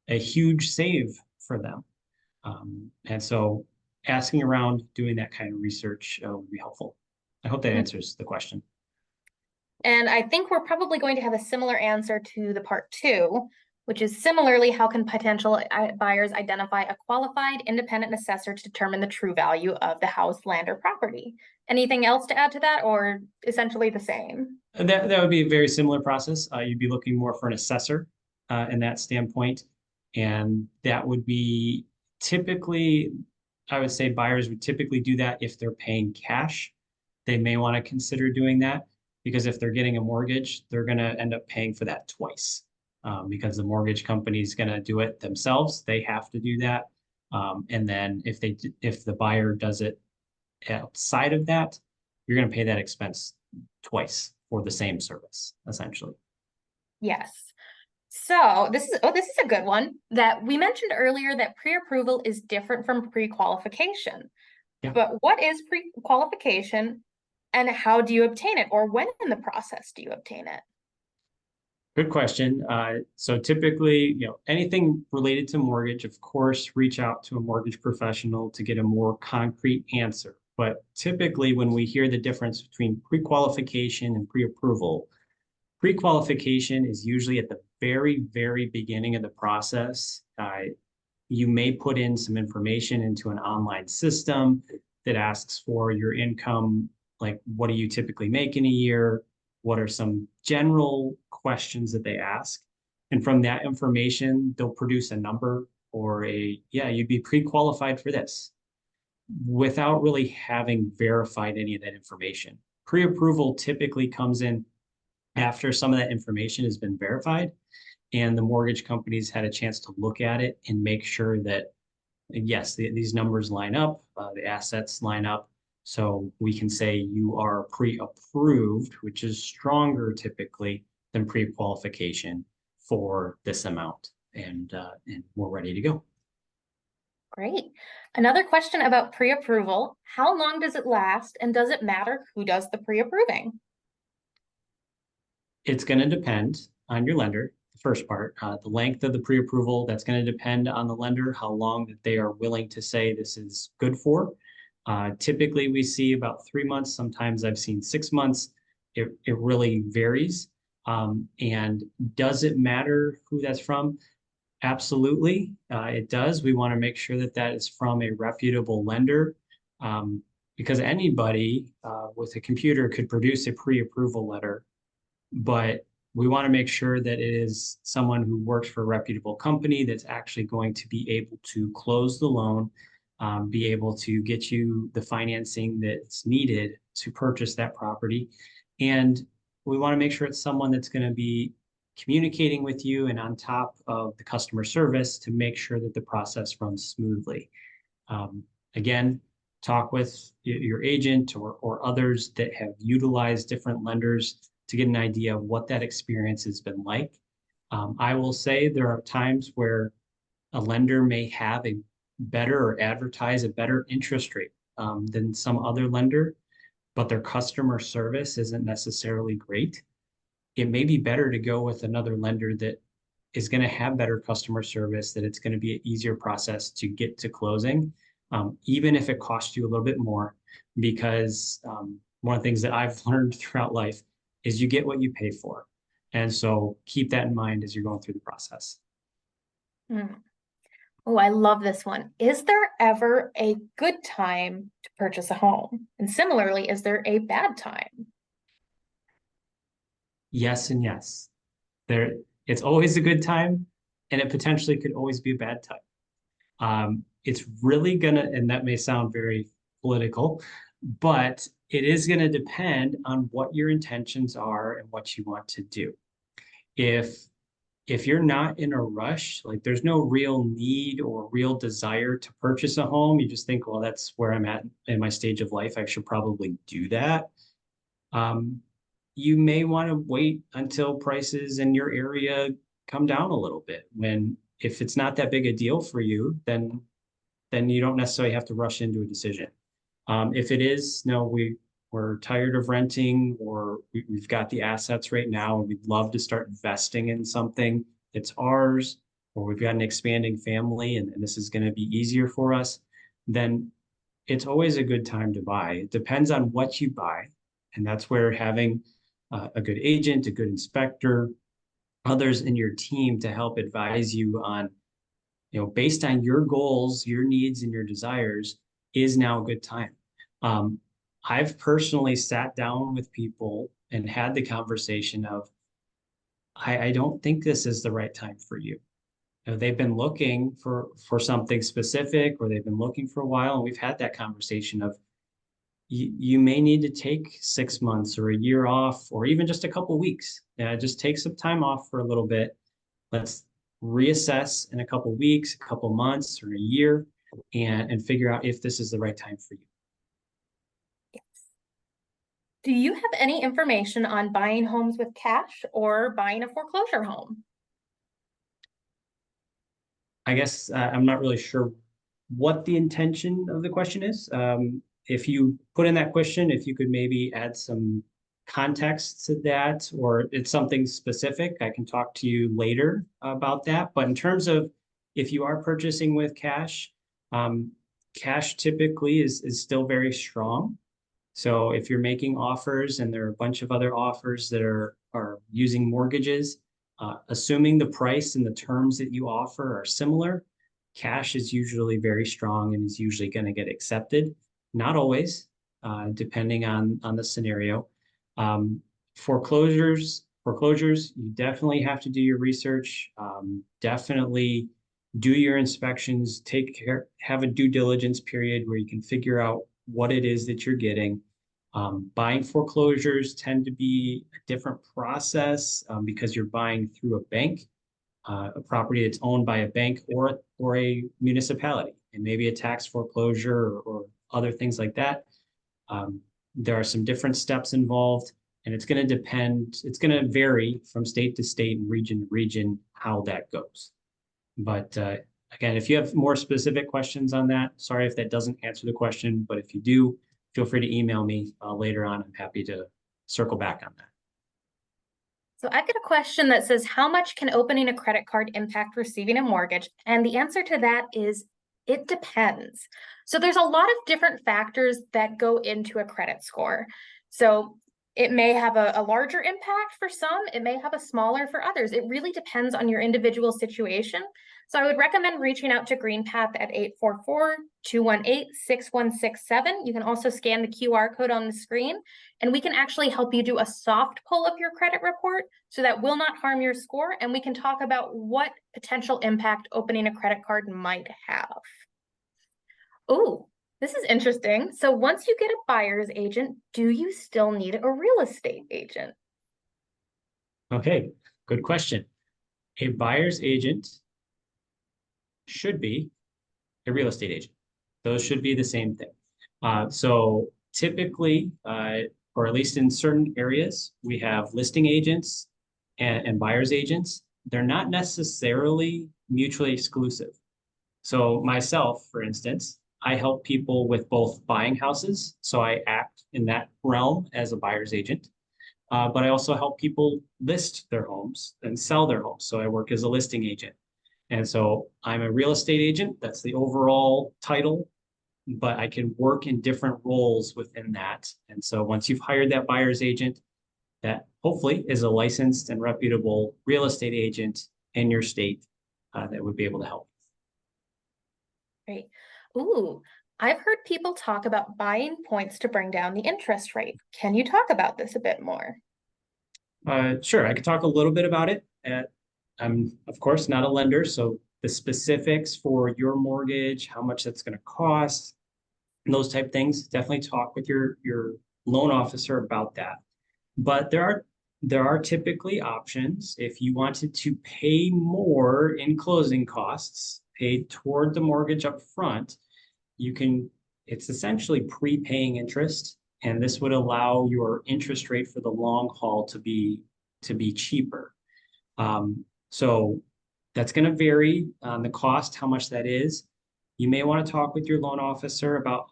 a huge save for them? And so asking around, doing that kind of research would be helpful. I hope that answers the question. And I think we're probably going to have a similar answer to the part two, which is similarly, how can potential buyers identify a qualified independent assessor to determine the true value of the house, land, or property? Anything else to add to that, or essentially the same? And that would be a very similar process. You'd be looking more for an assessor in that standpoint. And that would be typically, I would say buyers would typically do that if they're paying cash. They may want to consider doing that because if they're getting a mortgage, they're going to end up paying for that twice because the mortgage company is going to do it themselves. They have to do that. And then if the buyer does it outside of that, you're going to pay that expense twice for the same service, essentially. Yes. So this is a good one that we mentioned earlier, that pre-approval is different from pre-qualification. Yeah. But what is pre-qualification and how do you obtain it, or when in the process do you obtain it? Good question. So typically, anything related to mortgage, of course, reach out to a mortgage professional to get a more concrete answer. But typically, when we hear the difference between pre-qualification and pre-approval, pre-qualification is usually at the very, very beginning of the process. You may put in some information into an online system that asks for your income, like what do you typically make in a year? What are some general questions that they ask? And from that information, they'll produce a number or you'd be pre-qualified for this without really having verified any of that information. Pre-approval typically comes in after some of that information has been verified and the mortgage companies had a chance to look at it and make sure that, yes, these numbers line up, the assets line up. So we can say you are pre-approved, which is stronger typically than pre-qualification for this amount. And we're ready to go. Great. Another question about pre-approval. How long does it last, and does it matter who does the pre-approving? It's going to depend on your lender, the first part. The length of the pre-approval, that's going to depend on the lender, how long that they are willing to say this is good for. Typically, we see about 3 months. Sometimes I've seen 6 months. It really varies. And does it matter who that's from? Absolutely, it does. We want to make sure that that is from a reputable lender because anybody with a computer could produce a pre-approval letter, but we want to make sure that it is someone who works for a reputable company that's actually going to be able to close the loan, be able to get you the financing that's needed to purchase that property. And we want to make sure it's someone that's going to be communicating with you and on top of the customer service to make sure that the process runs smoothly. Again, talk with your agent or others that have utilized different lenders to get an idea of what that experience has been like. I will say there are times where a lender may have a better or advertise a better interest rate than some other lender, but their customer service isn't necessarily great. It may be better to go with another lender that is going to have better customer service, that it's going to be an easier process to get to closing, even if it costs you a little bit more, because one of the things that I've learned throughout life is you get what you pay for. And so keep that in mind as you're going through the process. Mm. Oh, I love this one. Is there ever a good time to purchase a home? And similarly, is there a bad time? Yes and yes. There, it's always a good time, and it potentially could always be a bad time. It's really gonna, and that may sound very political, but it is gonna depend on what your intentions are and what you want to do. If if you're not in a rush, like there's no real need or real desire to purchase a home, you just think, well, that's where I'm at in my stage of life. I should probably do that. Um, you may want to wait until prices in your area come down a little bit. When if it's not that big a deal for you, then you don't necessarily have to rush into a decision. If it is, no, we're tired of renting, or we've got the assets right now and we'd love to start investing in something that's ours, or we've got an expanding family and this is going to be easier for us, then it's always a good time to buy. It depends on what you buy. And that's where having a good agent, a good inspector, others in your team to help advise you on, based on your goals, your needs, and your desires, is now a good time. Um, I've personally sat down with people and had the conversation of, I don't think this is the right time for you. They've been looking for something specific, or they've been looking for a while, and we've had that conversation of, you may need to take 6 months or a year off, or even just a couple weeks. Just take some time off for a little bit. Let's reassess in a couple weeks, a couple months, or a year, and figure out if this is the right time for you. Do you have any information on buying homes with cash or buying a foreclosure home? I guess I'm not really sure what the intention of the question is. If you put in that question, if you could maybe add some context to that, or it's something specific, I can talk to you later about that. But in terms of if you are purchasing with cash, um, cash typically is still very strong. So if you're making offers and there are a bunch of other offers that are using mortgages, assuming the price and the terms that you offer are similar, cash is usually very strong and is usually going to get accepted. Not always, depending on the scenario. Um, foreclosures, you definitely have to do your research. Definitely do your inspections. Take care, have a due diligence period where you can figure out what it is that you're getting. Buying foreclosures tend to be a different process because you're buying through a bank, a property that's owned by a bank or a municipality, and maybe a tax foreclosure or other things like that. There are some different steps involved, and it's going to depend, it's going to vary from state to state and region to region how that goes. But again, if you have more specific questions on that, sorry if that doesn't answer the question, but if you do, feel free to email me later on. I'm happy to circle back on that. So I get a question that says, how much can opening a credit card impact receiving a mortgage? And the answer to that is, it depends. So there's a lot of different factors that go into a credit score. So it may have a larger impact for some, it may have a smaller for others. It really depends on your individual situation. So I would recommend reaching out to GreenPath at 844-218-6167. You can also scan the QR code on the screen, and we can actually help you do a soft pull of your credit report, so that will not harm your score, and we can talk about what potential impact opening a credit card might have. Oh, this is interesting. So once you get a buyer's agent, do you still need a real estate agent? Okay, good question. A buyer's agent should be a real estate agent. Those should be the same thing. So typically, or at least in certain areas, we have listing agents and buyer's agents. They're not necessarily mutually exclusive. So myself, for instance, I help people with both buying houses. So I act in that realm as a buyer's agent. But I also help people list their homes and sell their homes. So I work as a listing agent. And so I'm a real estate agent. That's the overall title, but I can work in different roles within that. And so once you've hired that buyer's agent, that hopefully is a licensed and reputable real estate agent in your state that would be able to help. Great. Ooh, I've heard people talk about buying points to bring down the interest rate. Can you talk about this a bit more? Sure, I could talk a little bit about it. I'm, of course, not a lender, so the specifics for your mortgage, how much that's going to cost, and those type things, definitely talk with your loan officer about that. But there are typically options if you wanted to pay more in closing costs, paid toward the mortgage up front, it's essentially prepaying interest, and this would allow your interest rate for the long haul to be cheaper. So that's going to vary on the cost, how much that is. You may want to talk with your loan officer about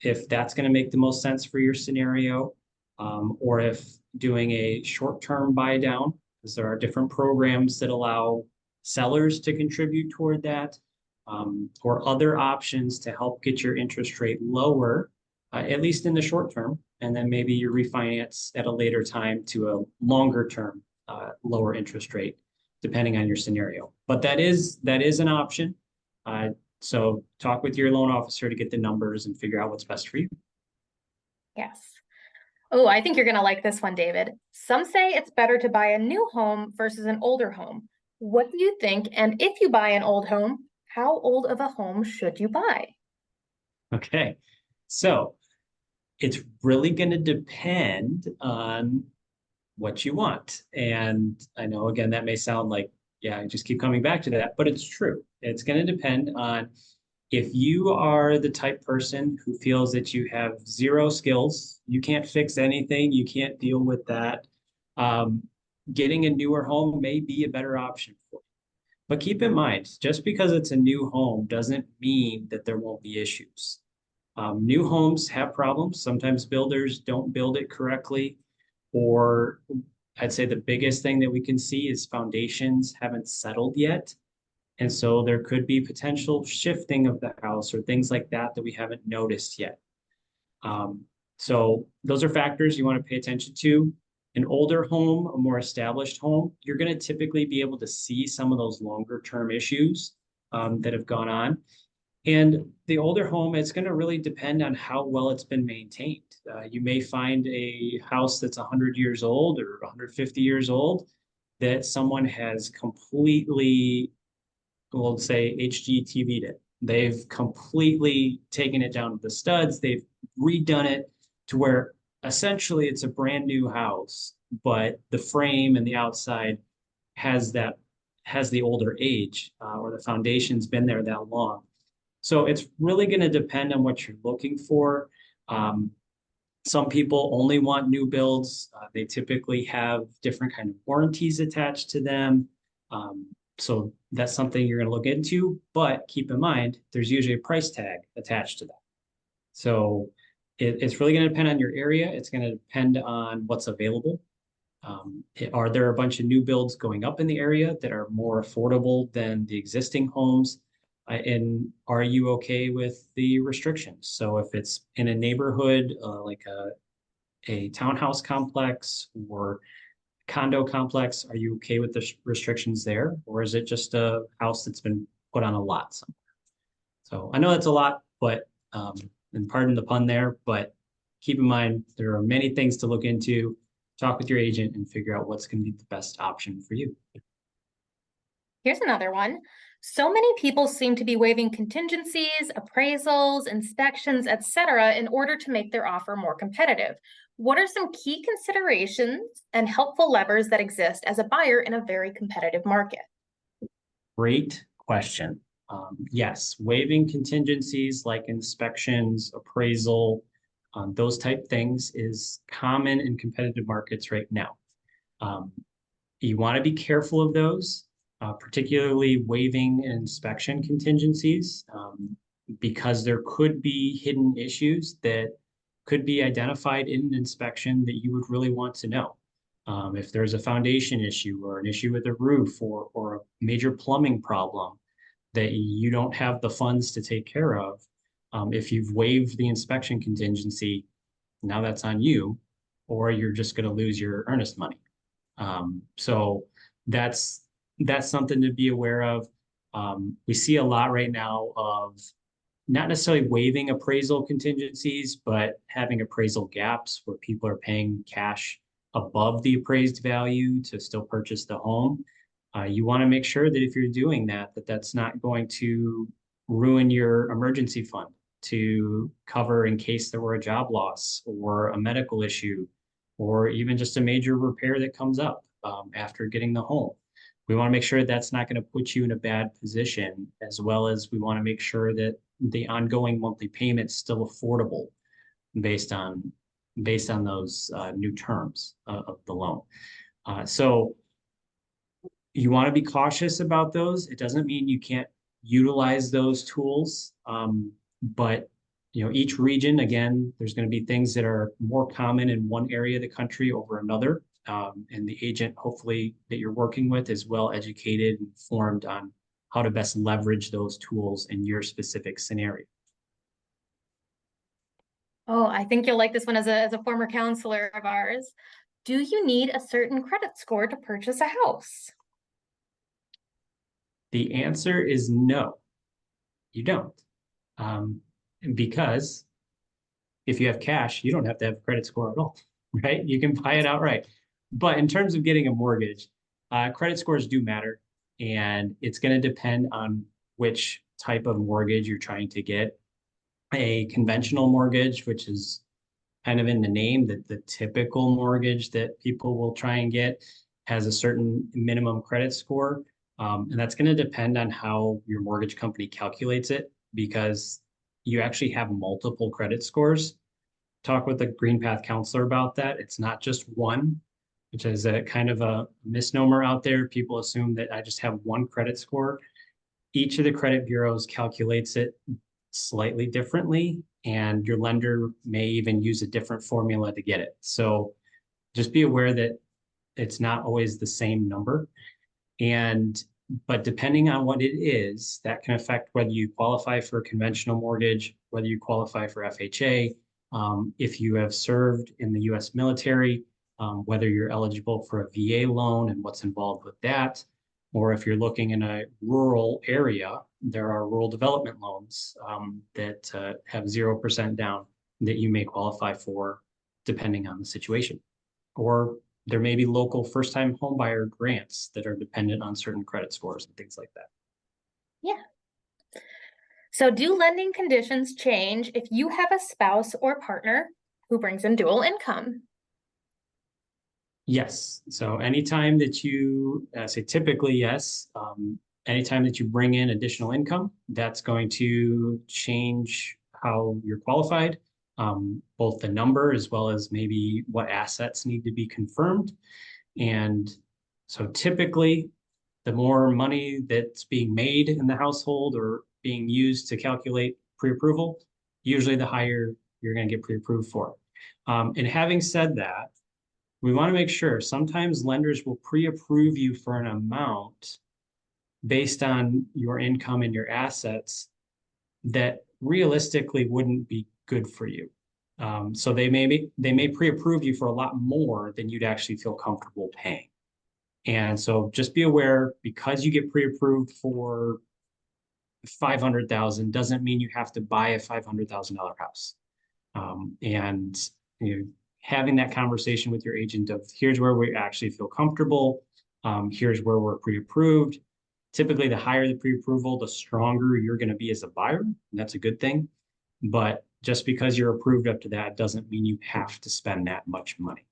if that's going to make the most sense for your scenario, or if doing a short-term buy down, because there are different programs that allow sellers to contribute toward that, or other options to help get your interest rate lower, at least in the short term, and then maybe you refinance at a later time to a longer term, lower interest rate, depending on your scenario. But that is an option. So talk with your loan officer to get the numbers and figure out what's best for you. Yes. Oh, I think you're going to like this one, David. Some say it's better to buy a new home versus an older home. What do you think? And if you buy an old home, how old of a home should you buy? Okay. So it's really going to depend on what you want. And I know, again, that may sound like, yeah, I just keep coming back to that, but it's true. It's going to depend on if you are the type person who feels that you have zero skills, you can't fix anything, you can't deal with that, getting a newer home may be a better option for you. But keep in mind, just because it's a new home doesn't mean that there won't be issues. New homes have problems. Sometimes builders don't build it correctly, or I'd say the biggest thing that we can see is foundations haven't settled yet. And so there could be potential shifting of the house or things like that that we haven't noticed yet. So those are factors you want to pay attention to. An older home, a more established home, you're going to typically be able to see some of those longer term issues that have gone on. And the older home, it's going to really depend on how well it's been maintained. You may find a house that's 100 years old or 150 years old that someone has completely, we'll say, HGTV'd it. They've completely taken it down to the studs. They've redone it to where essentially it's a brand new house, but the frame and the outside has the older age, or the foundation's been there that long. So it's really going to depend on what you're looking for. Some people only want new builds. They typically have different kind of warranties attached to them. So that's something you're going to look into, but keep in mind, there's usually a price tag attached to that. So it's really going to depend on your area. It's going to depend on what's available. Are there a bunch of new builds going up in the area that are more affordable than the existing homes? And are you okay with the restrictions? So if it's in a neighborhood, like a townhouse complex or condo complex, are you okay with the restrictions there? Or is it just a house that's been put on a lot somewhere? So I know that's a lot, but, and pardon the pun there, but keep in mind, there are many things to look into. Talk with your agent and figure out what's going to be the best option for you. Here's another one. So many people seem to be waiving contingencies, appraisals, inspections, etc., in order to make their offer more competitive. What are some key considerations and helpful levers that exist as a buyer in a very competitive market? Great question. Yes, waiving contingencies like inspections, appraisal, those type things is common in competitive markets right now. You want to be careful of those, particularly waiving inspection contingencies, because there could be hidden issues that could be identified in an inspection that you would really want to know. If there's a foundation issue or an issue with the roof or a major plumbing problem that you don't have the funds to take care of, if you've waived the inspection contingency, now that's on you, or you're just going to lose your earnest money. So that's something to be aware of. We see a lot right now of not necessarily waiving appraisal contingencies, but having appraisal gaps where people are paying cash above the appraised value to still purchase the home. You want to make sure that if you're doing that, that's not going to ruin your emergency fund to cover in case there were a job loss or a medical issue or even just a major repair that comes up after getting the home. We want to make sure that's not going to put you in a bad position, as well as we want to make sure that the ongoing monthly payment's still affordable based on those new terms of the loan. So you want to be cautious about those. It doesn't mean you can't utilize those tools, but each region, again, there's going to be things that are more common in one area of the country over another. And the agent, hopefully, that you're working with is well educated and informed on how to best leverage those tools in your specific scenario. Oh, I think you'll like this one as a former counselor of ours. Do you need a certain credit score to purchase a house? The answer is no, you don't. Because if you have cash, you don't have to have a credit score at all, right? You can buy it outright. But in terms of getting a mortgage, credit scores do matter, and it's going to depend on which type of mortgage you're trying to get. A conventional mortgage, which is kind of in the name, that the typical mortgage that people will try and get has a certain minimum credit score. And that's going to depend on how your mortgage company calculates it, because you actually have multiple credit scores. Talk with a GreenPath counselor about that. It's not just one, which is a kind of a misnomer out there. People assume that I just have one credit score. Each of the credit bureaus calculates it slightly differently, and your lender may even use a different formula to get it. So just be aware that it's not always the same number. But depending on what it is, that can affect whether you qualify for a conventional mortgage, whether you qualify for FHA, if you have served in the U.S. military, whether you're eligible for a VA loan and what's involved with that, or if you're looking in a rural area, there are rural development loans that have 0% down that you may qualify for depending on the situation. Or there may be local first-time homebuyer grants that are dependent on certain credit scores and things like that. Yeah. So do lending conditions change if you have a spouse or partner who brings in dual income? Yes. So anytime that you say typically, yes, anytime that you bring in additional income, that's going to change how you're qualified, both the number as well as maybe what assets need to be confirmed. And so typically, the more money that's being made in the household or being used to calculate pre-approval, usually the higher you're going to get pre-approved for. And having said that, we want to make sure sometimes lenders will pre-approve you for an amount based on your income and your assets that realistically wouldn't be good for you. So they may pre-approve you for a lot more than you'd actually feel comfortable paying. And so just be aware, because you get pre-approved for $500,000 doesn't mean you have to buy a $500,000 house. And having that conversation with your agent of here's where we actually feel comfortable, here's where we're pre-approved. Typically, the higher the pre-approval, the stronger you're going to be as a buyer. And that's a good thing. But just because you're approved up to that doesn't mean you have to spend that much money.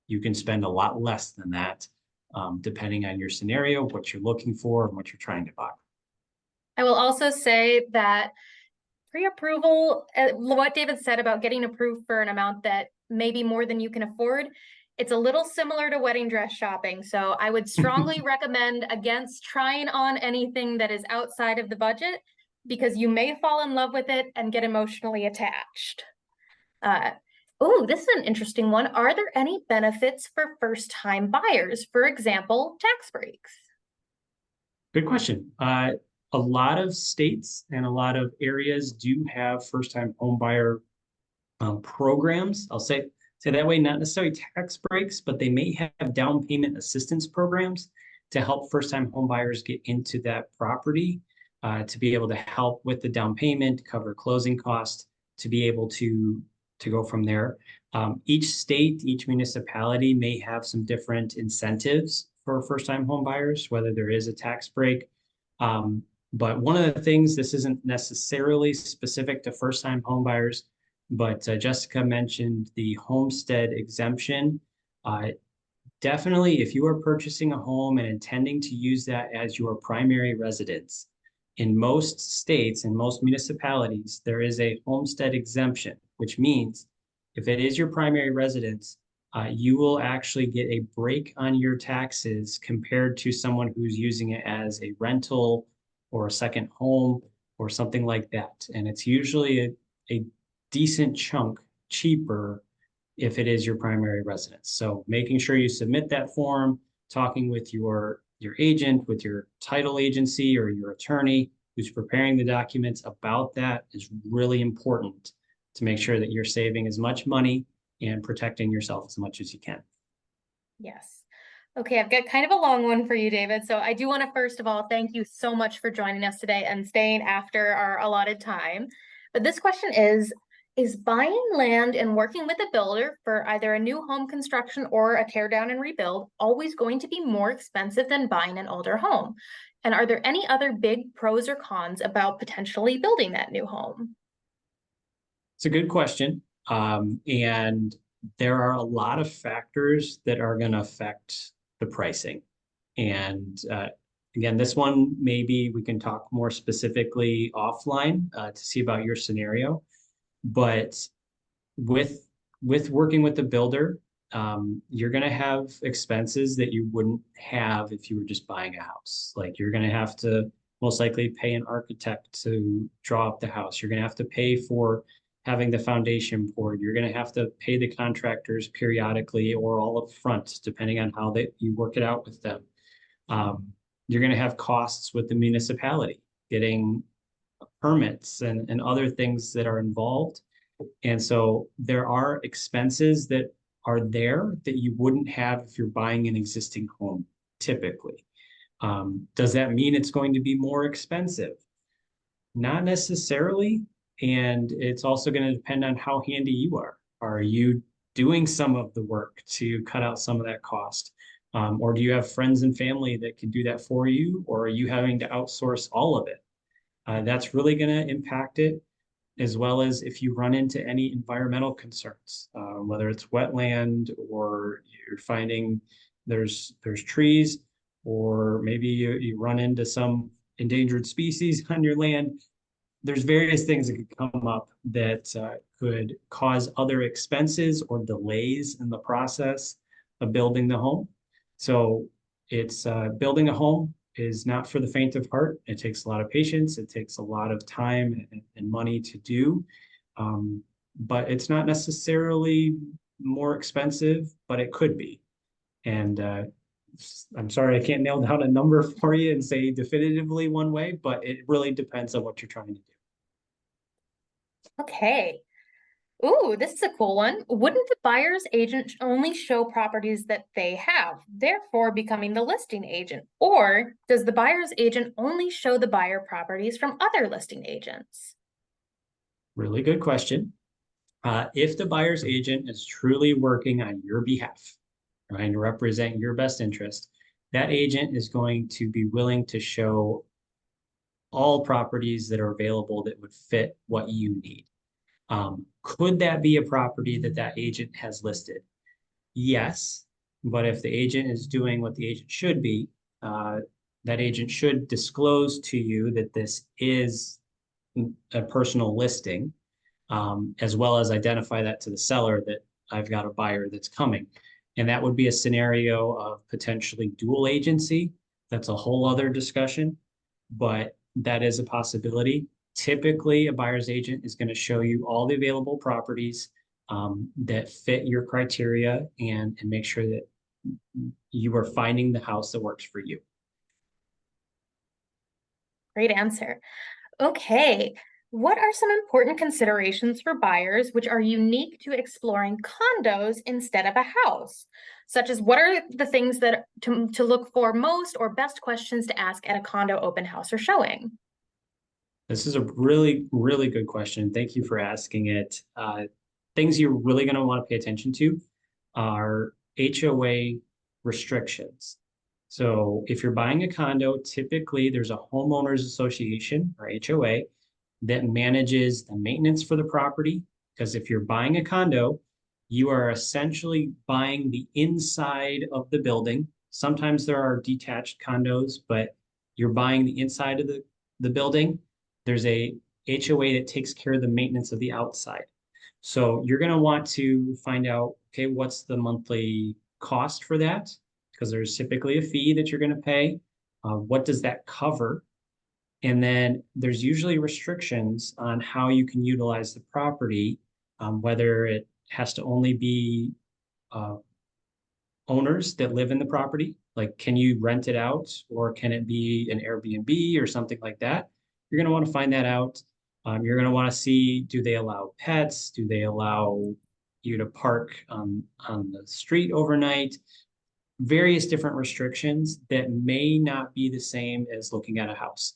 You can spend a lot less than that, depending on your scenario, what you're looking for, and what you're trying to buy. I will also say that pre-approval, what David said about getting approved for an amount that may be more than you can afford, it's a little similar to wedding dress shopping. So I would strongly recommend against trying on anything that is outside of the budget, because you may fall in love with it and get emotionally attached. Oh, this is an interesting one. Are there any benefits for first-time buyers? For example, tax breaks? Good question. A lot of states and a lot of areas do have first-time home buyer programs. I'll say that way, not necessarily tax breaks, but they may have down payment assistance programs to help first-time home buyers get into that property, to be able to help with the down payment, cover closing costs, to be able to go from there. Each state, each municipality may have some different incentives for first-time home buyers, whether there is a tax break. But one of the things, this isn't necessarily specific to first-time home buyers, but Jessica mentioned the homestead exemption. Definitely, if you are purchasing a home and intending to use that as your primary residence, in most states and most municipalities, there is a homestead exemption, which means if it is your primary residence, you will actually get a break on your taxes compared to someone who's using it as a rental or a second home or something like that. And it's usually a decent chunk cheaper if it is your primary residence. So making sure you submit that form, talking with your agent, with your title agency or your attorney who's preparing the documents about that is really important to make sure that you're saving as much money and protecting yourself as much as you can. Yes. Okay, I've got kind of a long one for you, David. So I do want to first of all thank you so much for joining us today and staying after our allotted time. But this question is buying land and working with a builder for either a new home construction or a tear down and rebuild always going to be more expensive than buying an older home? And are there any other big pros or cons about potentially building that new home? It's a good question. And there are a lot of factors that are going to affect the pricing. And again, this one, maybe we can talk more specifically offline to see about your scenario. But with working with the builder, you're going to have expenses that you wouldn't have if you were just buying a house. Like you're going to have to most likely pay an architect to draw up the house. You're going to have to pay for having the foundation poured. You're going to have to pay the contractors periodically or all up front, depending on how you work it out with them. You're going to have costs with the municipality, getting permits and other things that are involved. And so there are expenses that are there that you wouldn't have if you're buying an existing home, typically. Does that mean it's going to be more expensive? Not necessarily. And it's also going to depend on how handy you are. Are you doing some of the work to cut out some of that cost? Or do you have friends and family that can do that for you? Or are you having to outsource all of it? That's really going to impact it, as well as if you run into any environmental concerns, whether it's wetland or you're finding there's trees, or maybe you run into some endangered species on your land. There's various things that could come up that could cause other expenses or delays in the process of building the home. So it's building a home is not for the faint of heart. It takes a lot of patience. It takes a lot of time and money to do. But it's not necessarily more expensive, but it could be. And I'm sorry, I can't nail down a number for you and say definitively one way, but it really depends on what you're trying to do. Okay. Ooh, this is a cool one. Wouldn't the buyer's agent only show properties that they have, therefore becoming the listing agent? Or does the buyer's agent only show the buyer properties from other listing agents? Really good question. If the buyer's agent is truly working on your behalf, trying to represent your best interest, that agent is going to be willing to show all properties that are available that would fit what you need. Could that be a property that agent has listed? Yes, but if the agent is doing what the agent should be, that agent should disclose to you that this is a personal listing, as well as identify that to the seller that I've got a buyer that's coming. And that would be a scenario of potentially dual agency. That's a whole other discussion, but that is a possibility. Typically, a buyer's agent is going to show you all the available properties that fit your criteria and make sure that you are finding the house that works for you. Great answer. Okay. What are some important considerations for buyers which are unique to exploring condos instead of a house? Such as what are the things that to look for most or best questions to ask at a condo open house or showing? This is a really, really good question. Thank you for asking it. Things you're really going to want to pay attention to are HOA restrictions. So if you're buying a condo, typically there's a homeowners association or HOA that manages the maintenance for the property. Because if you're buying a condo, you are essentially buying the inside of the building. Sometimes there are detached condos, but you're buying the inside of the building. There's a HOA that takes care of the maintenance of the outside. So you're going to want to find out, okay, what's the monthly cost for that? Because there's typically a fee that you're going to pay. What does that cover? And then there's usually restrictions on how you can utilize the property, whether it has to only be uh, owners that live in the property. Like, can you rent it out or can it be an Airbnb or something like that? You're going to want to find that out. You're going to want to see, do they allow pets? Do they allow you to park on the street overnight? Various different restrictions that may not be the same as looking at a house.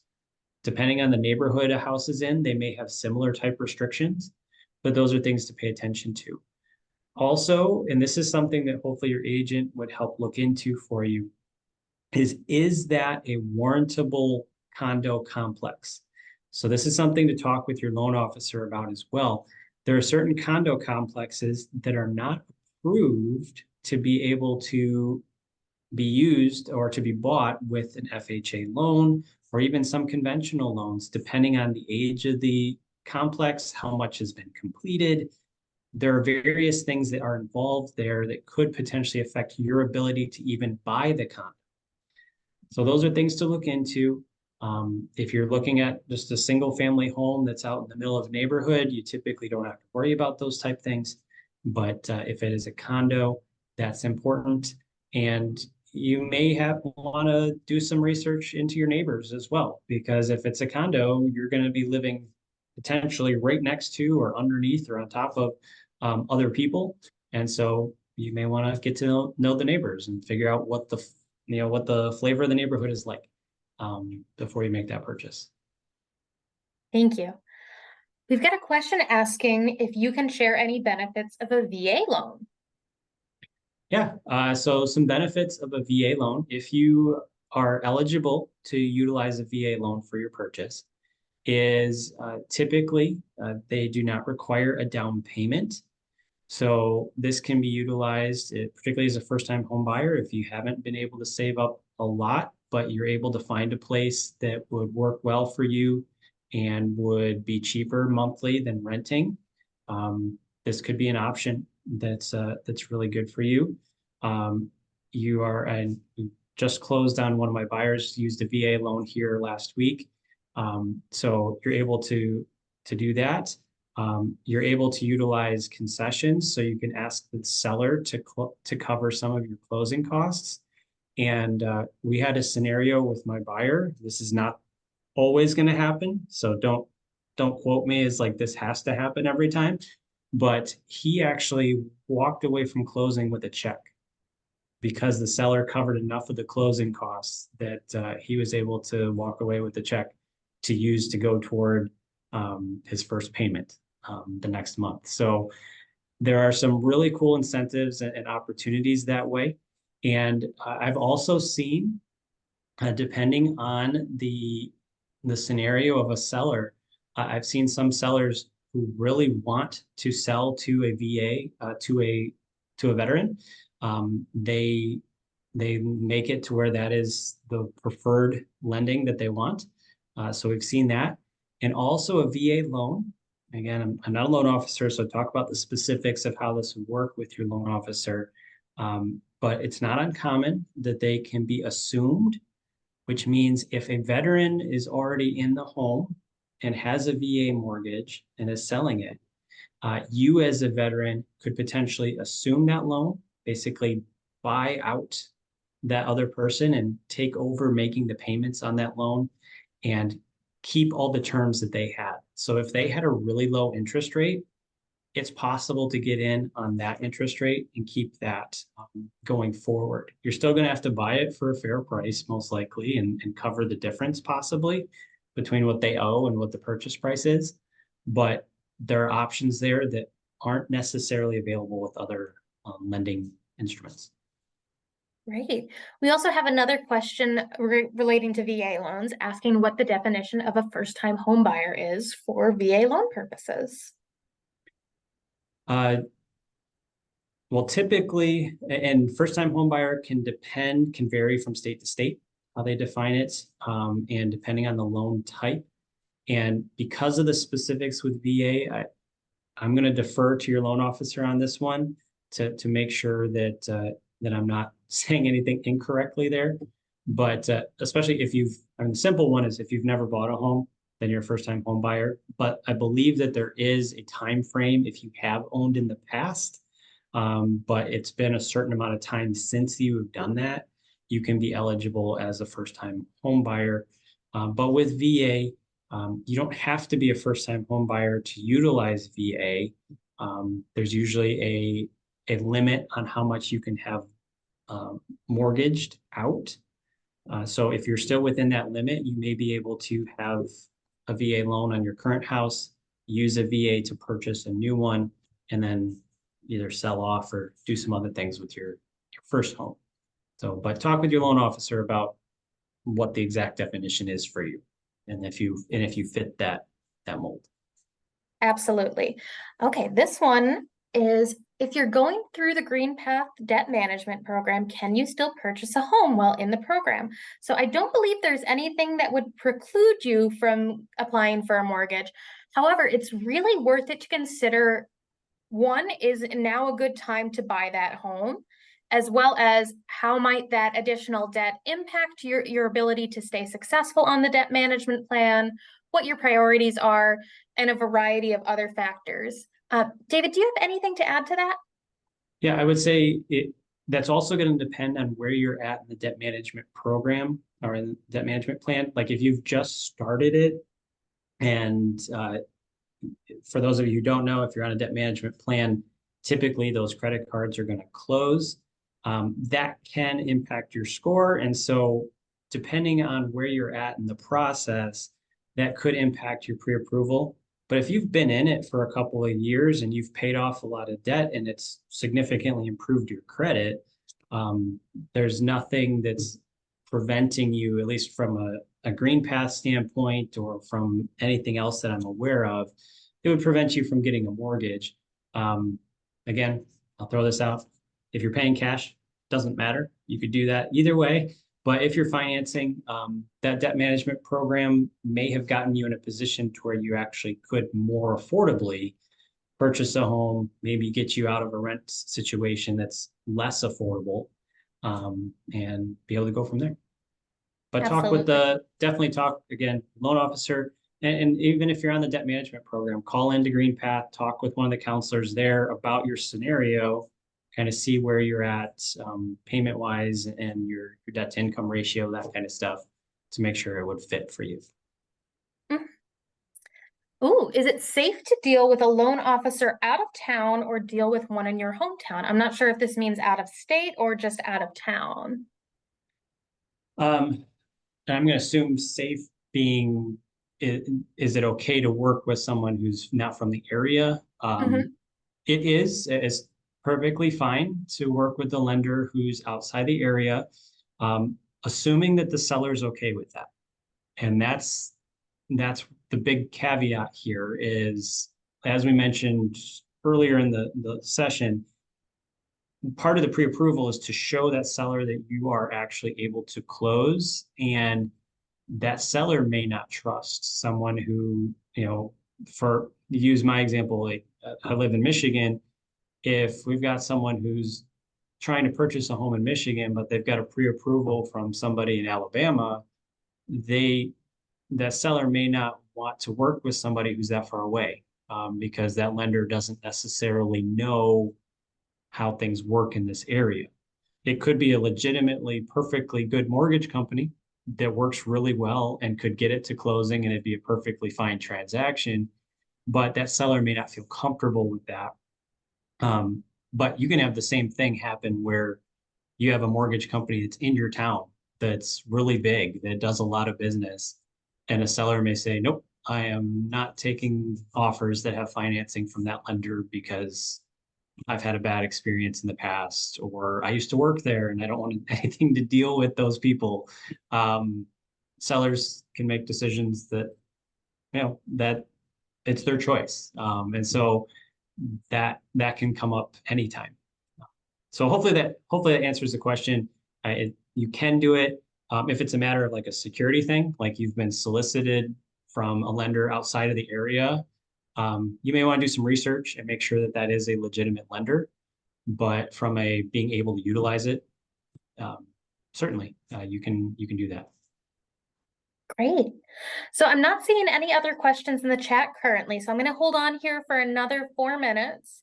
Depending on the neighborhood a house is in, they may have similar type restrictions, but those are things to pay attention to. Also, and this is something that hopefully your agent would help look into for you, is that a warrantable condo complex? So this is something to talk with your loan officer about as well. There are certain condo complexes that are not approved to be able to be used or to be bought with an FHA loan or even some conventional loans, depending on the age of the complex, how much has been completed. There are various things that are involved there that could potentially affect your ability to even buy the condo. So those are things to look into. If you're looking at just a single family home that's out in the middle of a neighborhood, you typically don't have to worry about those type things. But if it is a condo, that's important. And you may want to do some research into your neighbors as well, because if it's a condo, you're going to be living potentially right next to or underneath or on top of other people. And so you may want to get to know the neighbors and figure out what the flavor of the neighborhood is like before you make that purchase. Thank you. We've got a question asking if you can share any benefits of a VA loan. Yeah, so some benefits of a VA loan, if you are eligible to utilize a VA loan for your purchase, is typically they do not require a down payment. So this can be utilized, particularly as a first-time home buyer, if you haven't been able to save up a lot, but you're able to find a place that would work well for you and would be cheaper monthly than renting. This could be an option that's really good for you. And just closed on one of my buyers used a VA loan here last week. So you're able to do that. You're able to utilize concessions, so you can ask the seller to cover some of your closing costs. And we had a scenario with my buyer. This is not always going to happen, so don't quote me as like this has to happen every time. But he actually walked away from closing with a check because the seller covered enough of the closing costs that he was able to walk away with the check to use to go toward his first payment the next month. So there are some really cool incentives and opportunities that way. And I've also seen, depending on the scenario of a seller, I've seen some sellers who really want to sell to a VA, to a veteran. They they make it to where that is the preferred lending that they want. So we've seen that. And also a VA loan. Again, I'm not a loan officer, so talk about the specifics of how this would work with your loan officer. But it's not uncommon that they can be assumed, which means if a veteran is already in the home and has a VA mortgage and is selling it, you as a veteran could potentially assume that loan, basically buy out that other person and take over making the payments on that loan and keep all the terms that they had. So if they had a really low interest rate, it's possible to get in on that interest rate and keep that going forward. You're still going to have to buy it for a fair price, most likely, and cover the difference possibly between what they owe and what the purchase price is. But there are options there that aren't necessarily available with other lending instruments. Right. We also have another question relating to VA loans, asking what the definition of a first-time home buyer is for VA loan purposes. Well, typically, and first-time home buyer can vary from state to state, how they define it, and depending on the loan type. And because of the specifics with VA, I'm going to defer to your loan officer on this one to make sure that I'm not saying anything incorrectly there. But especially the simple one is if you've never bought a home, then you're a first-time home buyer. But I believe that there is a time frame if you have owned in the past, but it's been a certain amount of time since you have done that, you can be eligible as a first-time home buyer. But with VA, you don't have to be a first-time home buyer to utilize VA. There's usually a limit on how much you can have mortgaged out. So if you're still within that limit, you may be able to have a VA loan on your current house, use a VA to purchase a new one, and then either sell off or do some other things with your first home. So, but talk with your loan officer about what the exact definition is for you, and if you fit that mold. Absolutely. Okay, this one is, if you're going through the GreenPath debt management program, can you still purchase a home while in the program? So I don't believe there's anything that would preclude you from applying for a mortgage. However, it's really worth it to consider, one, is now a good time to buy that home, as well as how might that additional debt impact your ability to stay successful on the debt management plan, what your priorities are, and a variety of other factors. David, do you have anything to add to that? Yeah, I would say that's also going to depend on where you're at in the debt management program or in the debt management plan. Like if you've just started it, and for those of you who don't know, if you're on a debt management plan, typically those credit cards are going to close. That can impact your score. And so depending on where you're at in the process, that could impact your pre-approval. But if you've been in it for a couple of years and you've paid off a lot of debt and it's significantly improved your credit, there's nothing that's preventing you, at least from a GreenPath standpoint or from anything else that I'm aware of, it would prevent you from getting a mortgage. Again, I'll throw this out. If you're paying cash, doesn't matter. You could do that either way. But if you're financing, that debt management program may have gotten you in a position to where you actually could more affordably purchase a home, maybe get you out of a rent situation that's less affordable, and be able to go from there. But definitely talk again, loan officer. And even if you're on the debt management program, call into GreenPath, talk with one of the counselors there about your scenario, kind of see where you're at payment wise and your debt to income ratio, that kind of stuff, to make sure it would fit for you. Ooh, is it safe to deal with a loan officer out of town or deal with one in your hometown? I'm not sure if this means out of state or just out of town. I'm going to assume safe being, is it okay to work with someone who's not from the area? It's perfectly fine to work with the lender who's outside the area, assuming that the seller's okay with that. And that's the big caveat here is, as we mentioned earlier in the session, part of the pre-approval is to show that seller that you are actually able to close, and that seller may not trust someone who, for use my example, like I live in Michigan. If we've got someone who's trying to purchase a home in Michigan, but they've got a pre-approval from somebody in Alabama, that seller may not want to work with somebody who's that far away, because that lender doesn't necessarily know how things work in this area. It could be a legitimately perfectly good mortgage company that works really well and could get it to closing and it'd be a perfectly fine transaction, but that seller may not feel comfortable with that. But you can have the same thing happen where you have a mortgage company that's in your town that's really big, that does a lot of business, and a seller may say, nope, I am not taking offers that have financing from that lender because I've had a bad experience in the past, or I used to work there and I don't want anything to deal with those people. Sellers can make decisions that, that it's their choice. And so that can come up anytime. So hopefully that answers the question. You can do it. If it's a matter of like a security thing, like you've been solicited from a lender outside of the area, you may want to do some research and make sure that that is a legitimate lender. But from a being able to utilize it, certainly you can do that. Great. So I'm not seeing any other questions in the chat currently, so I'm going to hold on here for another 4 minutes,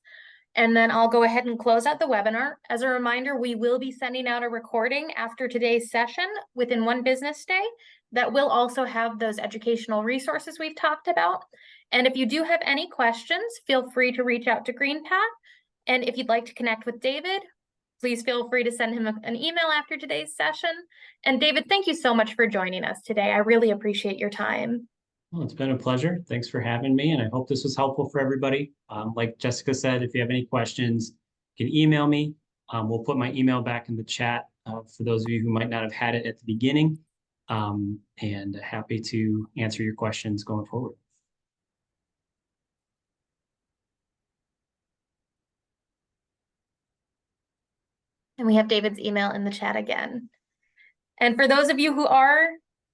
and then I'll go ahead and close out the webinar. As a reminder, we will be sending out a recording after today's session within 1 business day that will also have those educational resources we've talked about. And if you do have any questions, feel free to reach out to GreenPath. And if you'd like to connect with David, please feel free to send him an email after today's session. And David, thank you so much for joining us today. I really appreciate your time. Well, it's been a pleasure. Thanks for having me, and I hope this was helpful for everybody. Like Jessica said, if you have any questions, you can email me. We'll put my email back in the chat for those of you who might not have had it at the beginning, and happy to answer your questions going forward. And we have David's email in the chat again. And for those of you who are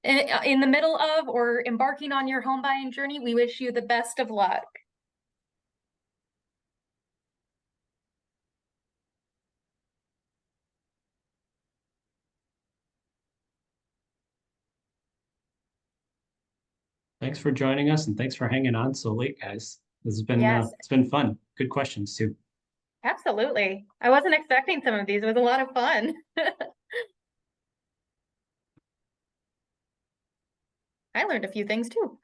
in the middle of or embarking on your home buying journey, we wish you the best of luck. Thanks for joining us, and thanks for hanging on so late, guys. This has been Yes. It's been fun. Good questions too. Absolutely. I wasn't expecting some of these. It was a lot of fun. I learned a few things too.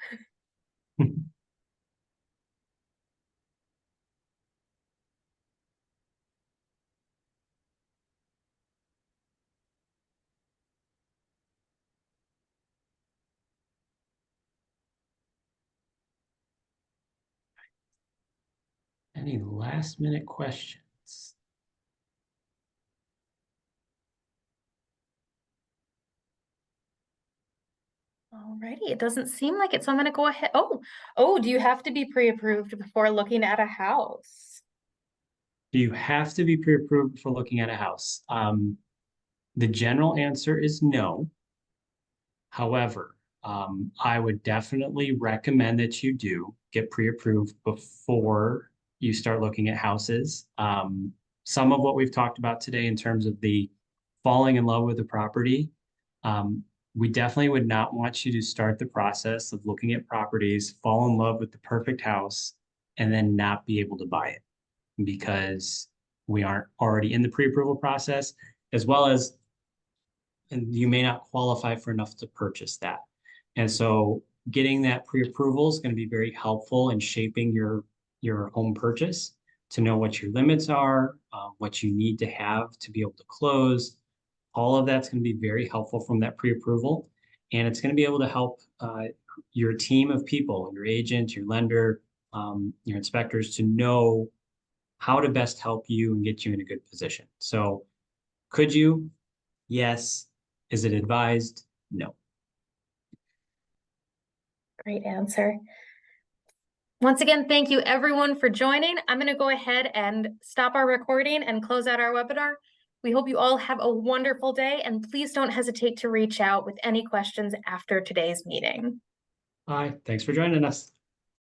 Any last minute questions? Alrighty, it doesn't seem like it, so I'm going to go ahead. Oh, do you have to be pre-approved before looking at a house? Do you have to be pre-approved for looking at a house? The general answer is no. However, I would definitely recommend that you do get pre-approved before you start looking at houses. Some of what we've talked about today in terms of the falling in love with the property, we definitely would not want you to start the process of looking at properties, fall in love with the perfect house, and then not be able to buy it because we aren't already in the pre-approval process, as well as and you may not qualify for enough to purchase that. And so getting that pre-approval is going to be very helpful in shaping your home purchase to know what your limits are, what you need to have to be able to close. All of that's going to be very helpful from that pre-approval. And it's going to be able to help your team of people, your agent, your lender, your inspectors to know how to best help you and get you in a good position. So could you? Yes. Is it advised? No. Great answer. Once again, thank you everyone for joining. I'm going to go ahead and stop our recording and close out our webinar. We hope you all have a wonderful day, and please don't hesitate to reach out with any questions after today's meeting. Hi, thanks for joining us.